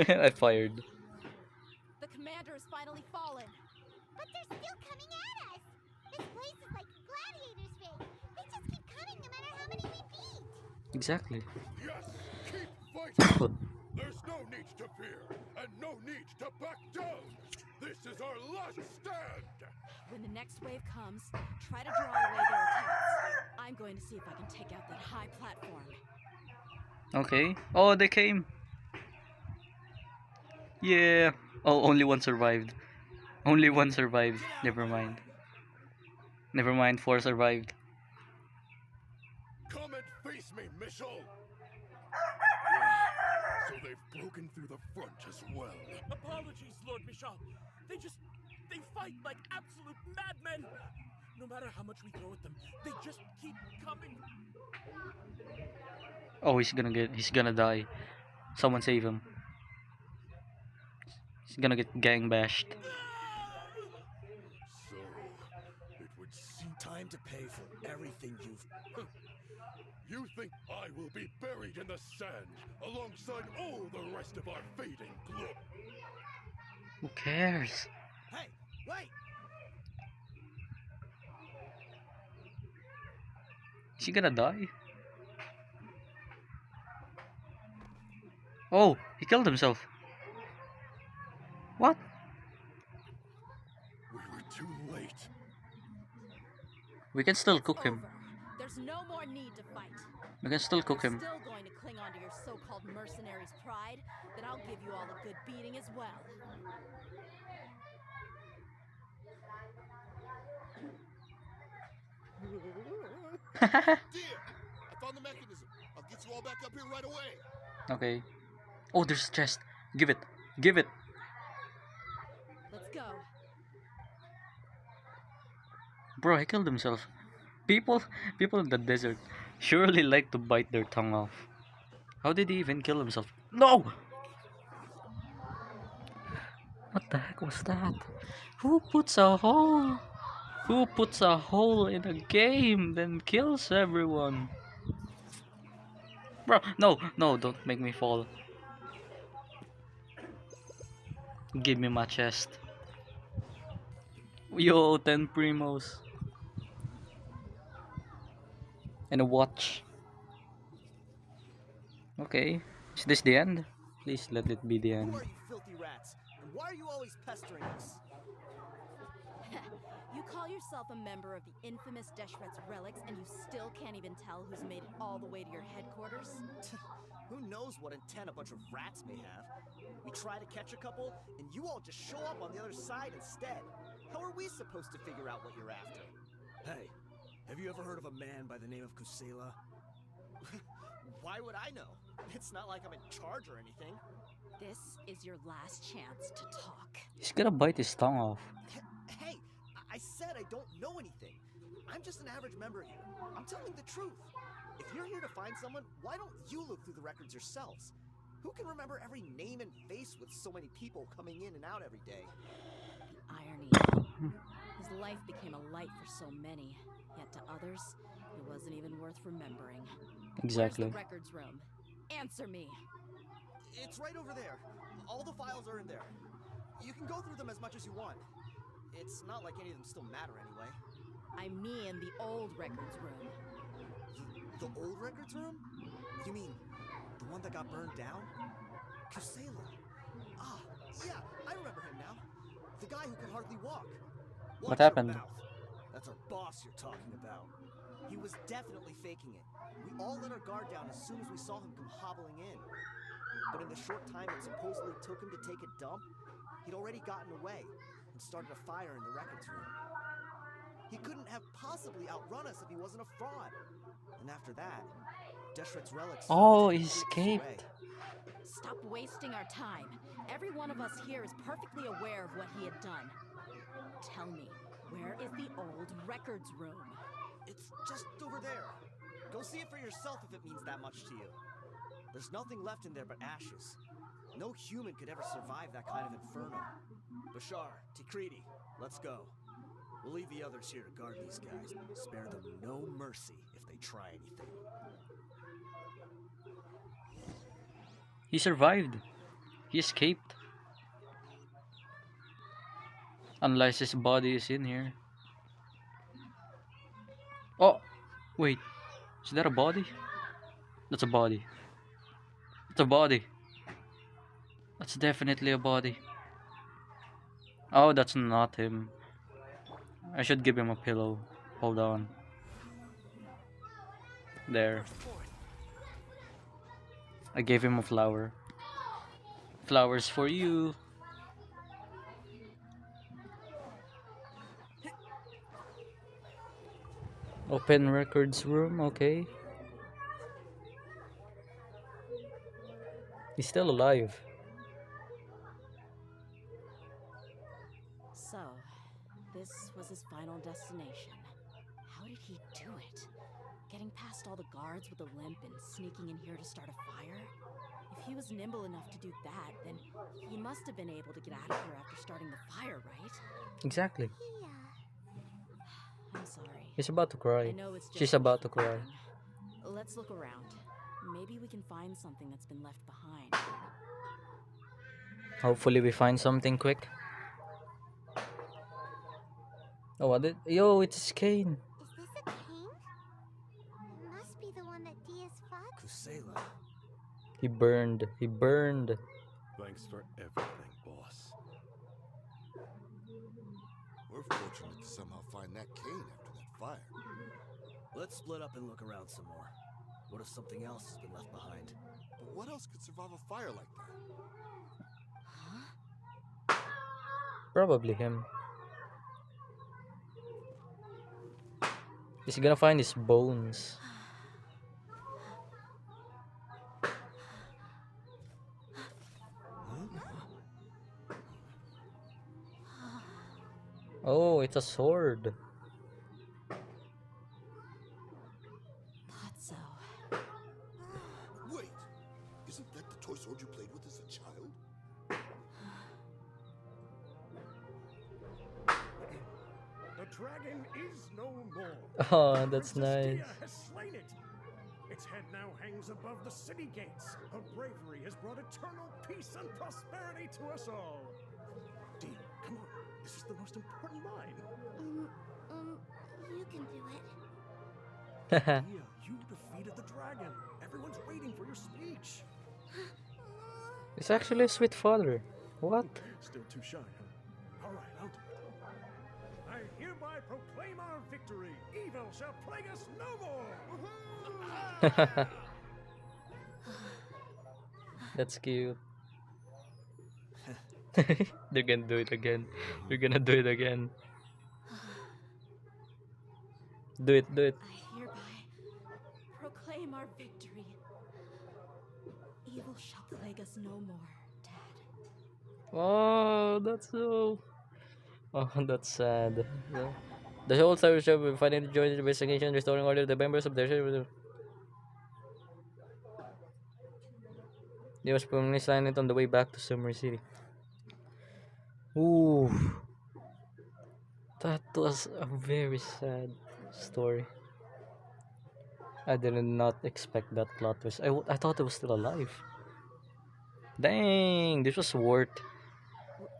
I fired. The commander has finally fallen. But they're still coming at us. This place is like gladiators' fate. They just keep coming no matter how many we beat. Exactly. Yes, keep fighting! There's no need to fear, and no need to back down! This is our last stand! When the next wave comes, try to draw away their attacks. I'm going to see if I can take out that high platform. Okay. Oh, they came. Yeah. Oh, only one survived. Only one survived. Never mind. Never mind, 4 survived. Come and face me, Michel! So they've broken through the front as well. Apologies, Lord Michel. They fight like absolute madmen. No matter how much we throw at them, they just keep coming. Oh, he's gonna die. Someone save him. He's gonna get gang bashed. So, it would seem... Time to pay for everything you've... You think I will be buried in the sand alongside all the rest of our fading glory? Who cares? Hey, wait! Is he gonna die? Oh, he killed himself. What? We were too late. We can still cook him. Over. There's no more need to fight. We can still If cook you're him. still going to cling on to your so-called mercenary's pride, then I'll give you all a good beating as well. Dear, I found the mechanism. I'll get you all back up here right away. Okay. Oh, there's a chest. Give it. Give it. Let's go. Bro, he killed himself. People in the desert surely like to bite their tongue off. How did he even kill himself? No! What the heck was that? Who puts a hole? Who puts a hole in a game then kills everyone? Bro, no, no, don't make me fall. Give me my chest. Yo, 10 primos. And a watch. Okay. Is this the end? Please let it be the Who end. are you filthy rats? And why are you always pestering us? You call yourself a member of the infamous Deshret's relics, and you still can't even tell who's made it all the way to your headquarters? Who knows what intent a bunch of rats may have? We try to catch a couple, and you all just show up on the other side instead. How are we supposed to figure out what you're after? Hey, have you ever heard of a man by the name of Kusela? Why would I know? It's not like I'm in charge or anything. This is your last chance to talk. He's gonna bite his tongue off. Hey, I said I don't know anything. I'm just an average member here. I'm telling the truth. If you're here to find someone, why don't you look through the records yourselves? Who can remember every name and face with so many people coming in and out every day? The irony. His life became a light for so many, yet to others, it wasn't even worth remembering. Exactly. Where's the records room? Answer me. It's right over there. All the files are in there. You can go through them as much as you want. It's not like any of them still matter anyway. I mean the old records room. The old records room? You mean the one that got burned down? Kusela. Ah, yeah, I remember him now. The guy who could hardly walk. What Watch your happened? mouth. That's our boss you're talking about. He was definitely faking it. We all let our guard down as soon as we saw him come hobbling in. But in the short time it supposedly took him to take a dump, he'd already gotten away and started a fire in the records room. He couldn't have possibly outrun us if he wasn't a fraud. And after that, Deshret's relics... Oh, he hid us escaped. away. Stop wasting our time. Every one of us here is perfectly aware of what he had done. Tell me, where is the old records room? It's just over there. Go see it for yourself if it means that much to you. There's nothing left in there but ashes. No human could ever survive that kind of inferno. Bashar, Tikriti, let's go. We'll leave the others here to guard these guys. Spare them no mercy if they try anything. He survived. He escaped. Unless his body is in here. Oh, wait. Is that a body? That's a body. It's a body. That's definitely a body. Oh, that's not him. I should give him a pillow. Hold on. There. I gave him a flower. Flowers for you. Open records room, okay. He's still alive. So, this was his final destination. How did he do it? Getting past all the guards with a limp and sneaking in here to start a fire? If he was nimble enough to do that, then he must have been able to get out of here after starting the fire, right? Exactly. I'm sorry. He's about to I cry. know it's just She's about to wishful cry. thinking. Let's look around. Maybe we can find something that's been left behind. Hopefully we find something quick. Oh, what did? Yo, it's Kane. Is this a king? It must be the one that Diaz fought. Kusela. He burned. He burned. Thanks for everything, boss. We're fortunate to somehow find that cane after that fire. Let's split up and look around some more. What if something else has been left behind? But what else could survive a fire like that? Probably him. He's gonna find his bones. Oh, it's a sword. Thought so. Wait! Isn't that the toy sword you played with as a child? The dragon is no more. Oh, that's Princess nice. Dehya has slain it. Its head now hangs above the city gates. Her bravery has brought eternal peace and prosperity to us all. Dehya, come on. This is the most important line. You can do it. Dehya, you defeated the dragon. Everyone's waiting for your speech. He's actually a sweet father. What? Still too shy, huh? All right, I'll do it. I hereby proclaim our victory. Evil shall plague us no more. That's cute. They're gonna do it again. They're gonna do it again. Do it, do it. I hereby proclaim our victory. Evil shall plague us no more, Dad. Oh, that's so. Oh, that's sad. The whole Cyrus ship will finally join the investigation, restoring order to the members of their ship. They was permanently silent on the way back to Summer City. Ooh, that was a very sad story. I did not expect that plot twist. I thought it was still alive. Dang, this was worth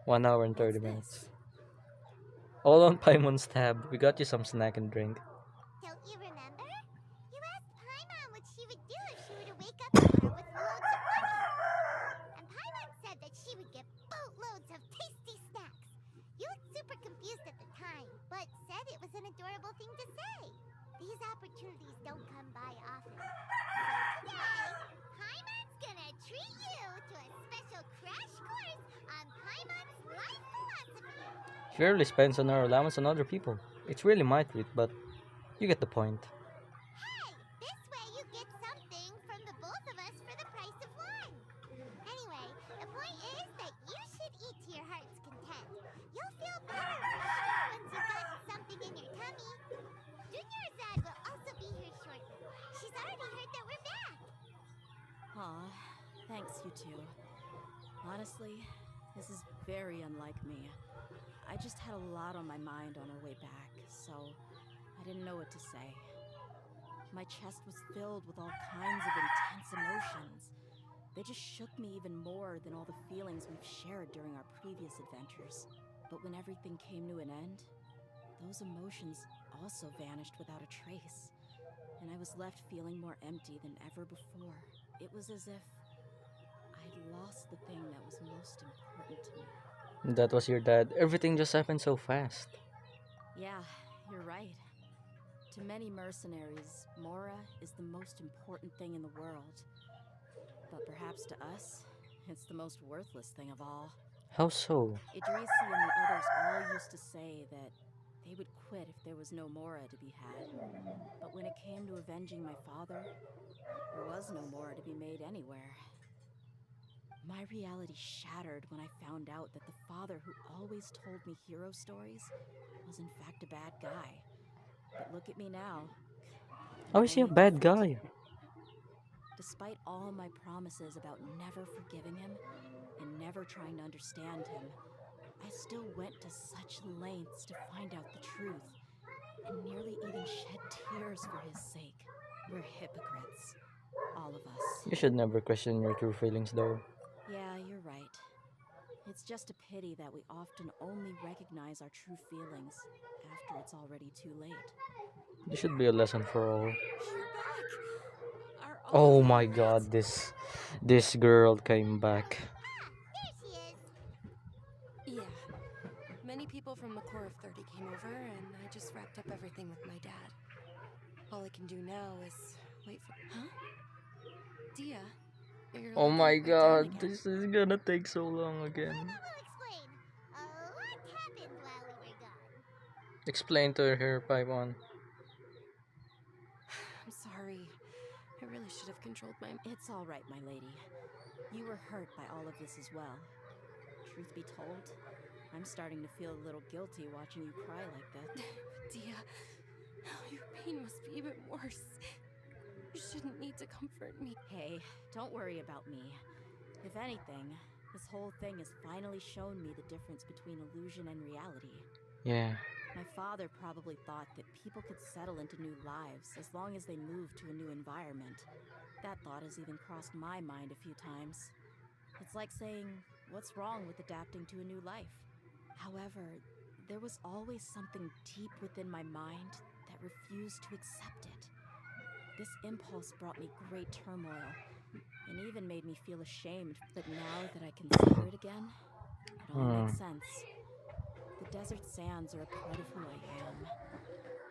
1 hour and 30 minutes. All on Paimon's tab. We got you some snack and drink. Don't you remember? You asked Paimon what she would do if she were to wake up tomorrow with loads of money. And Paimon said that she would get boatloads of tasty snacks. You looked super confused at the time, but said it was an adorable thing to say. These opportunities don't come by often. So today, Paimon's gonna treat you to a special crash course on Paimon's life philosophy. She rarely spends on her allowance on other people. It's really my treat, but you get the point. Hey, this way you get something from the both of us for the price of one. Anyway, the point is that you should eat to your heart's content. You'll feel better for sure once you've gotten something in your tummy. Junior Zad will also be here shortly. She's already heard that we're back. Aw, thanks, you two. Honestly, this is very unlike me. I just had a lot on my mind on our way back, so I didn't know what to say. My chest was filled with all kinds of intense emotions. They just shook me even more than all the feelings we've shared during our previous adventures. But when everything came to an end, those emotions also vanished without a trace, and I was left feeling more empty than ever before. It was as if I'd lost the thing that was most important to me. That was your dad. Everything just happened so fast. Yeah, you're right. To many mercenaries, Mora is the most important thing in the world. But perhaps to us, it's the most worthless thing of all. How so? Idrisi and the others all used to say that they would quit if there was no Mora to be had. But when it came to avenging my father, there was no Mora to be made anywhere. My reality shattered when I found out that the father who always told me hero stories was in fact a bad guy. But look at me now. How is he a bad guy? Despite all my promises about never forgiving him and never trying to understand him, I still went to such lengths to find out the truth, and nearly even shed tears for his sake. We're hypocrites, all of us. You should never question your true feelings, though. Yeah, you're right. It's just a pity that we often only recognize our true feelings after it's already too late. This should be a lesson for all. You're back. Our Oh only my roommate. god, this girl came back. There she is. Yeah. Many people from the Corps of 30 came over, and I just wrapped up everything with my dad. All I can do now is wait for. Huh? Dia, you're Oh looking my quite down god, again. this is gonna take so long again. Mama will explain. What happened while we were gone? Explain to her, Paimon. I'm sorry. I really should have controlled my. It's all right, my lady. You were hurt by all of this as well. Truth be told, I'm starting to feel a little guilty watching you cry like that. Dia, your pain must be even worse. You shouldn't need to comfort me. Hey, don't worry about me. If anything, this whole thing has finally shown me the difference between illusion and reality. Yeah. My father probably thought that people could settle into new lives as long as they moved to a new environment. That thought has even crossed my mind a few times. It's like saying, what's wrong with adapting to a new life? However, there was always something deep within my mind that refused to accept it. This impulse brought me great turmoil, and even made me feel ashamed. But now that I consider it again, it all makes sense. The desert sands are a part of who I am,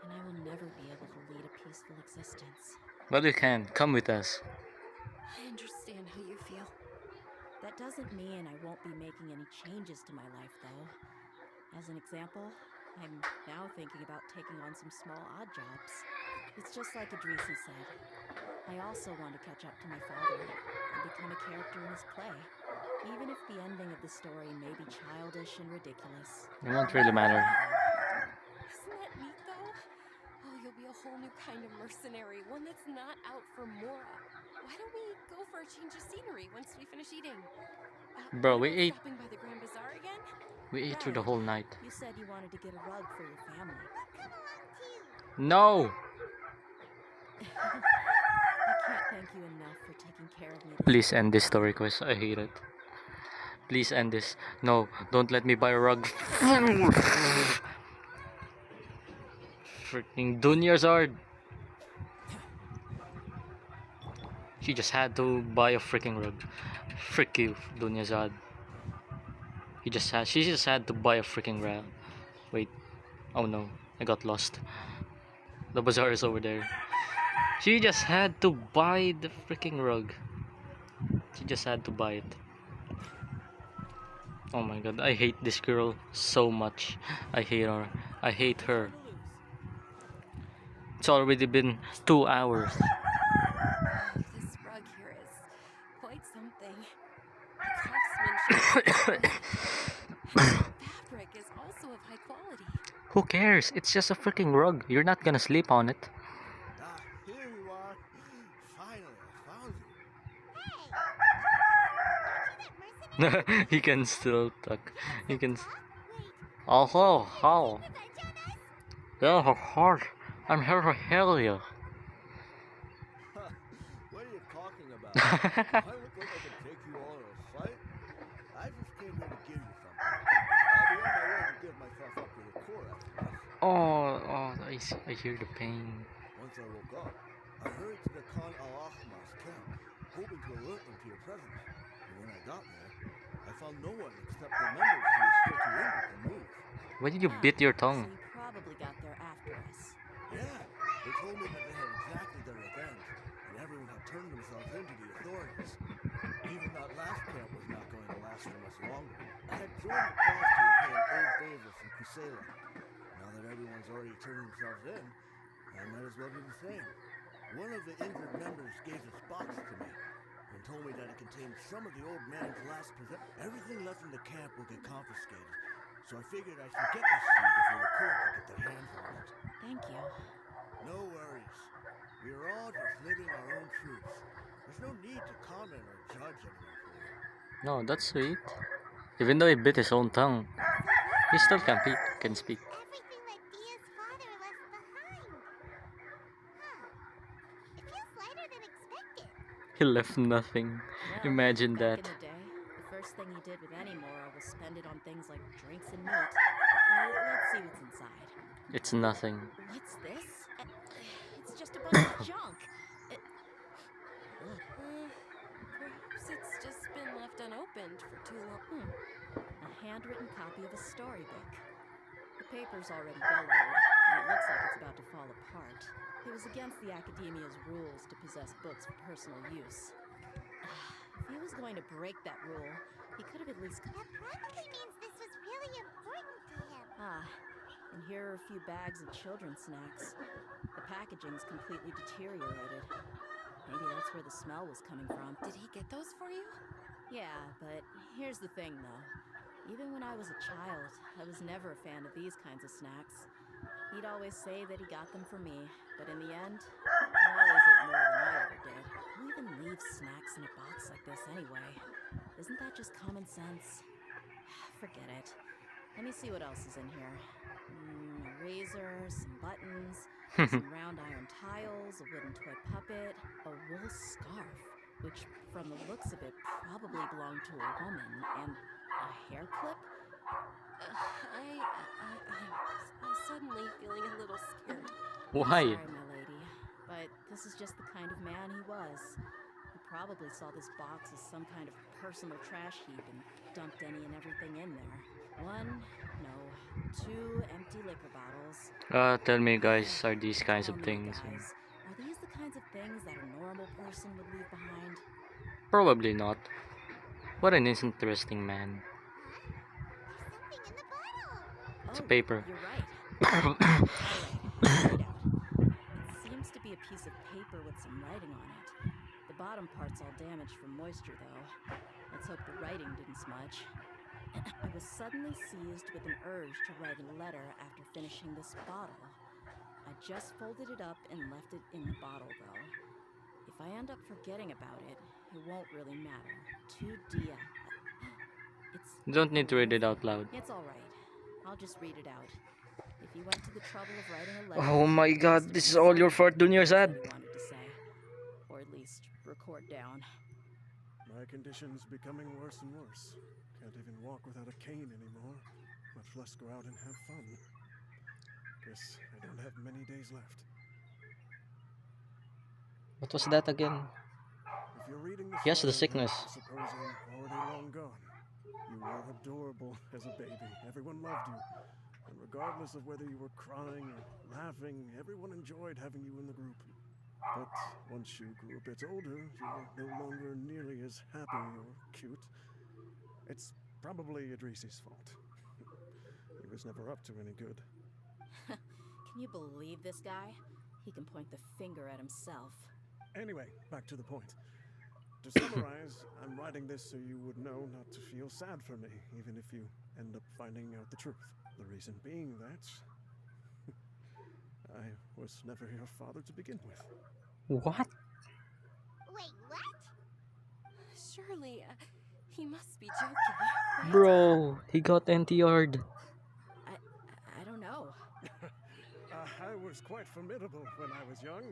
and I will never be able to lead a peaceful existence. But you can. Come with us. I understand how you feel. That doesn't mean I won't be making any changes to my life, though. As an example, I'm now thinking about taking on some small odd jobs. It's just like Idrisi said. I also want to catch up to my father and become a character in his play, even if the ending of the story may be childish and ridiculous. It won't really matter. Isn't that neat, though? Oh, you'll be a whole new kind of mercenary, one that's not out for Mora. Why don't we go for a change of scenery once we finish eating? Bro, what we about ate. stopping by the Grand Bazaar again? We ate through the whole night. You said you wanted to get a rug for your family. Come along too. No! I can't thank you enough for taking care of me. Please end this story, Quest. I hate it. Please end this. No, don't let me buy a rug. Freaking Dunyazard. She just had to buy a freaking rug. Frick you, Dunyazard. She just had to buy a freaking rug. Wait. Oh no, I got lost. The bazaar is over there. She just had to buy the freaking rug. She just had to buy it. Oh my god, I hate this girl so much. I hate her. I hate her. It's already been 2 hours. This rug here is quite something. The craftsmanship fabric is also of high quality. Who cares? It's just a freaking rug. You're not gonna sleep on it. Ah, here you are. Finally, I found you. Hey! Aren't you that mercenary? He can still talk. He can. Wait, Oh, how? with our Jonas? Yeah, of course. I'm here to heal you. What are you talking about? Do I look like I can take you all in a fight? I just came here to give you something. I'll be on my way to give myself up to the core after this. Oh, I hear the pain. Once I woke up, I hurried to the Khan al-Ahmar's camp, hoping to alert them to your presence. But when I got there, I found no one except the members who were still too injured to move. Why did you bit your So tongue? you probably got there after us. Yeah, they told me that they had exacted their revenge, and everyone had turned themselves into the authorities. Even that last camp was not going to last for much longer. I had joined the cause to repay an old favor from Kusela. Now that everyone's already turned themselves in, I might as well do the same. One of the injured members gave this box to me, and told me that it contained some of the old man's last possessions. Everything left in the camp will get confiscated, so I figured I should get this to you before the court could get their hands on it. Thank you. No worries. We are all just living our own truths. There's no need to comment or judge anyone for it. No, that's sweet. Even though he bit his own tongue, he still can speak. Can speak. Everything that Dia's father left behind. Huh. It feels lighter than expected. He left nothing. Well, Imagine back that. in the day, the first thing he did with any Mora was spend it on things like drinks and meat. Let's see what's inside. It's nothing. What's this? It's just a bunch of junk. Perhaps it's just been left unopened for too long. A handwritten copy of a storybook. The paper's already yellowed, and it looks like it's about to fall apart. It was against the Academia's rules to possess books for personal use. If he was going to break that rule, he could have at least... That probably means this was really important to him. Ah, and here are a few bags of children's snacks. The packaging's completely deteriorated. Maybe that's where the smell was coming from. Did he get those for you? Yeah, but here's the thing, though. Even when I was a child, I was never a fan of these kinds of snacks. He'd always say that he got them for me, but in the end, he always ate more than I ever did. Who even leaves snacks in a box like this anyway? Isn't that just common sense? Forget it. Let me see what else is in here. A razor, some buttons, some round iron tiles, a wooden toy puppet, a wool scarf, which, from the looks of it, probably belonged to a woman, and a hair clip? I'm suddenly feeling a little scared. Why? Sorry, my lady, but this is just the kind of man he was. He probably saw this box as some kind of personal trash heap and dumped any and everything in there. Two empty liquor bottles. Tell me, guys, are these kinds Tell of me, things? guys, are these the kinds of things that a normal person would leave behind? Probably not. What an interesting man. There's something in the bottle. It's a paper. You're right. All right, read out. It seems to be a piece of paper with some writing on it. The bottom part's all damaged from moisture, though. Let's hope the writing didn't smudge. I was suddenly seized with an urge to write a letter after finishing this bottle. I just folded it up and left it in the bottle, though. If I end up forgetting about it, it won't really matter. To Dehya. It's... You don't need to read it out loud. It's all right. I'll just read it out. If you went to the trouble of writing a letter... Oh my god, this is all your fault, Junior Sad. ...wanted to say. Or at least record down. My condition's becoming worse and worse. Can't even walk without a cane anymore, much less go out and have fun. Guess I don't have many days left. What was that again? If you're reading this Yes, the letter, sickness. I suppose I'm already long gone. You were adorable as a baby. Everyone loved you. And regardless of whether you were crying or laughing, everyone enjoyed having you in the group. But once you grew a bit older, you were no longer nearly as happy or cute. It's probably Idrisi's fault. He was never up to any good. Can you believe this guy? He can point the finger at himself. Anyway, back to the point. To summarize, I'm writing this so you would know not to feel sad for me, even if you end up finding out the truth. The reason being that I was never your father to begin with. What? Wait, what? Surely, he must be joking. Right? Bro, he got NTR'd. I don't know. I was quite formidable when I was young,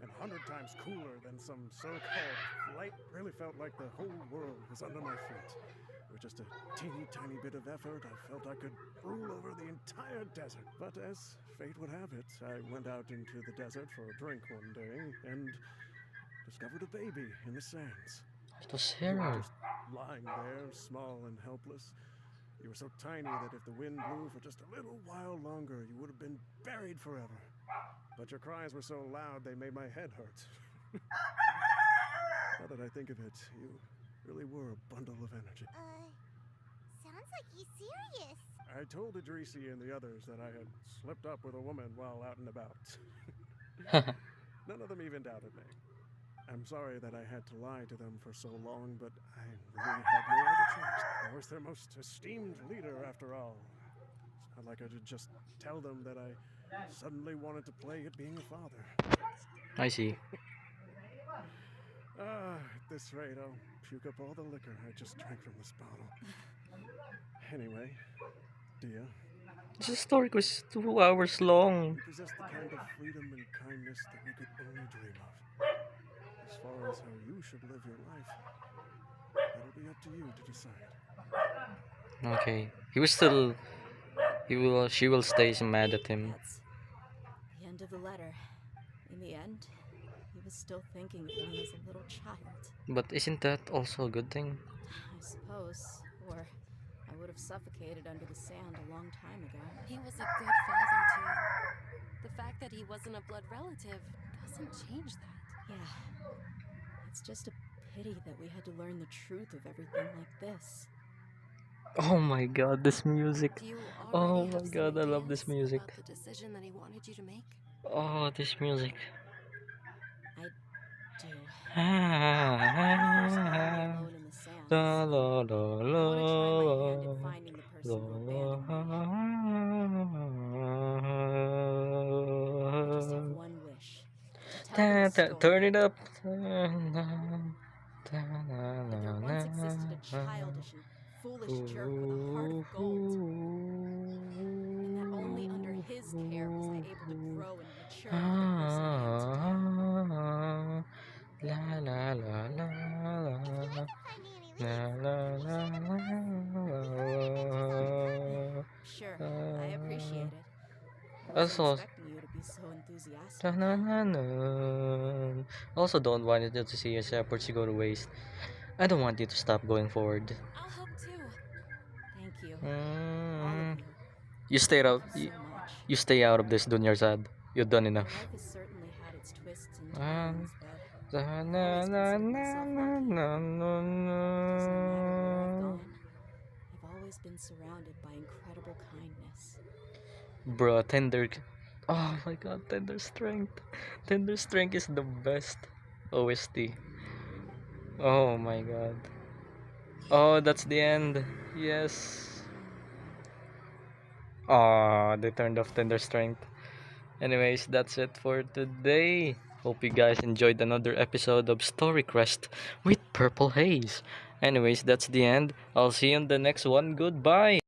and 100 times cooler than some so-called flight. Really felt like the whole world was under my feet. With just a teeny tiny bit of effort, I felt I could rule over the entire desert. But as fate would have it, I went out into the desert for a drink one day and discovered a baby in the sands. It was You were Harold. just lying there, small and helpless. You were so tiny that if the wind blew for just a little while longer, you would have been buried forever. But your cries were so loud they made my head hurt. Now that I think of it, you really were a bundle of energy. Sounds like he's serious. I told Idrisi and the others that I had slipped up with a woman while out and about. None of them even doubted me. I'm sorry that I had to lie to them for so long, but I really had no other choice. I was their most esteemed leader, after all. It's not like I could just tell them that I suddenly wanted to play at being a father. I see. At this rate, I'll puke up all the liquor I just drank from this bottle. Anyway, Dehya, This story was 2 hours long. you possess the kind of freedom and kindness that we could only dream of. As far as how you should live your life, it'll be up to you to decide. Okay. She will stay mad at him. That's the end of the letter. In the end, he was still thinking of me as a little child. But isn't that also a good thing? I suppose. Or I would have suffocated under the sand a long time ago. He was a good father to you. The fact that he wasn't a blood relative doesn't change that. Yeah. It's just a pity that we had to learn the truth of everything like this. Oh my god, this music. Do you Oh already my have some god, I love this ideas music. about the decision that he wanted you to make? Oh, this music. I do. Ah, When I first found me alone in the sands, la la la I want to try my hand at la finding the person who la. abandoned me. I just have one wish. To tell them a Turn story. it up. That there once existed a childish and foolish jerk with a heart of gold. And that only under his care was I able to grow and mature into the person I am today. La la la la la. If you end up finding any La leads, la can you la share them with us? We heard an adventure's on the continent. Sure, I appreciate it. I That's wasn't all. expecting you to be so enthusiastic. Ta-na-na-na. Also, don't want you to see your efforts to go to waste. I don't want you to stop going forward. I'll help too. Thank you. All Mm. of you. You stay out. Thank you so much. You stay out of this, Dunya Sad. You've done My enough. life has certainly had its twists and Um, turns, but I've always considered myself lucky. Because no matter where I've gone, I've always been surrounded by incredible kindness. Bro, tender. Oh my god, tender strength. Tender strength is the best OST. Oh my god. Oh, that's the end. Yes. Oh, they turned off tender strength. Anyways, that's it for today. Hope you guys enjoyed another episode of Story Crest with Purple Haze. Anyways, that's the end. I'll see you in the next one. Goodbye.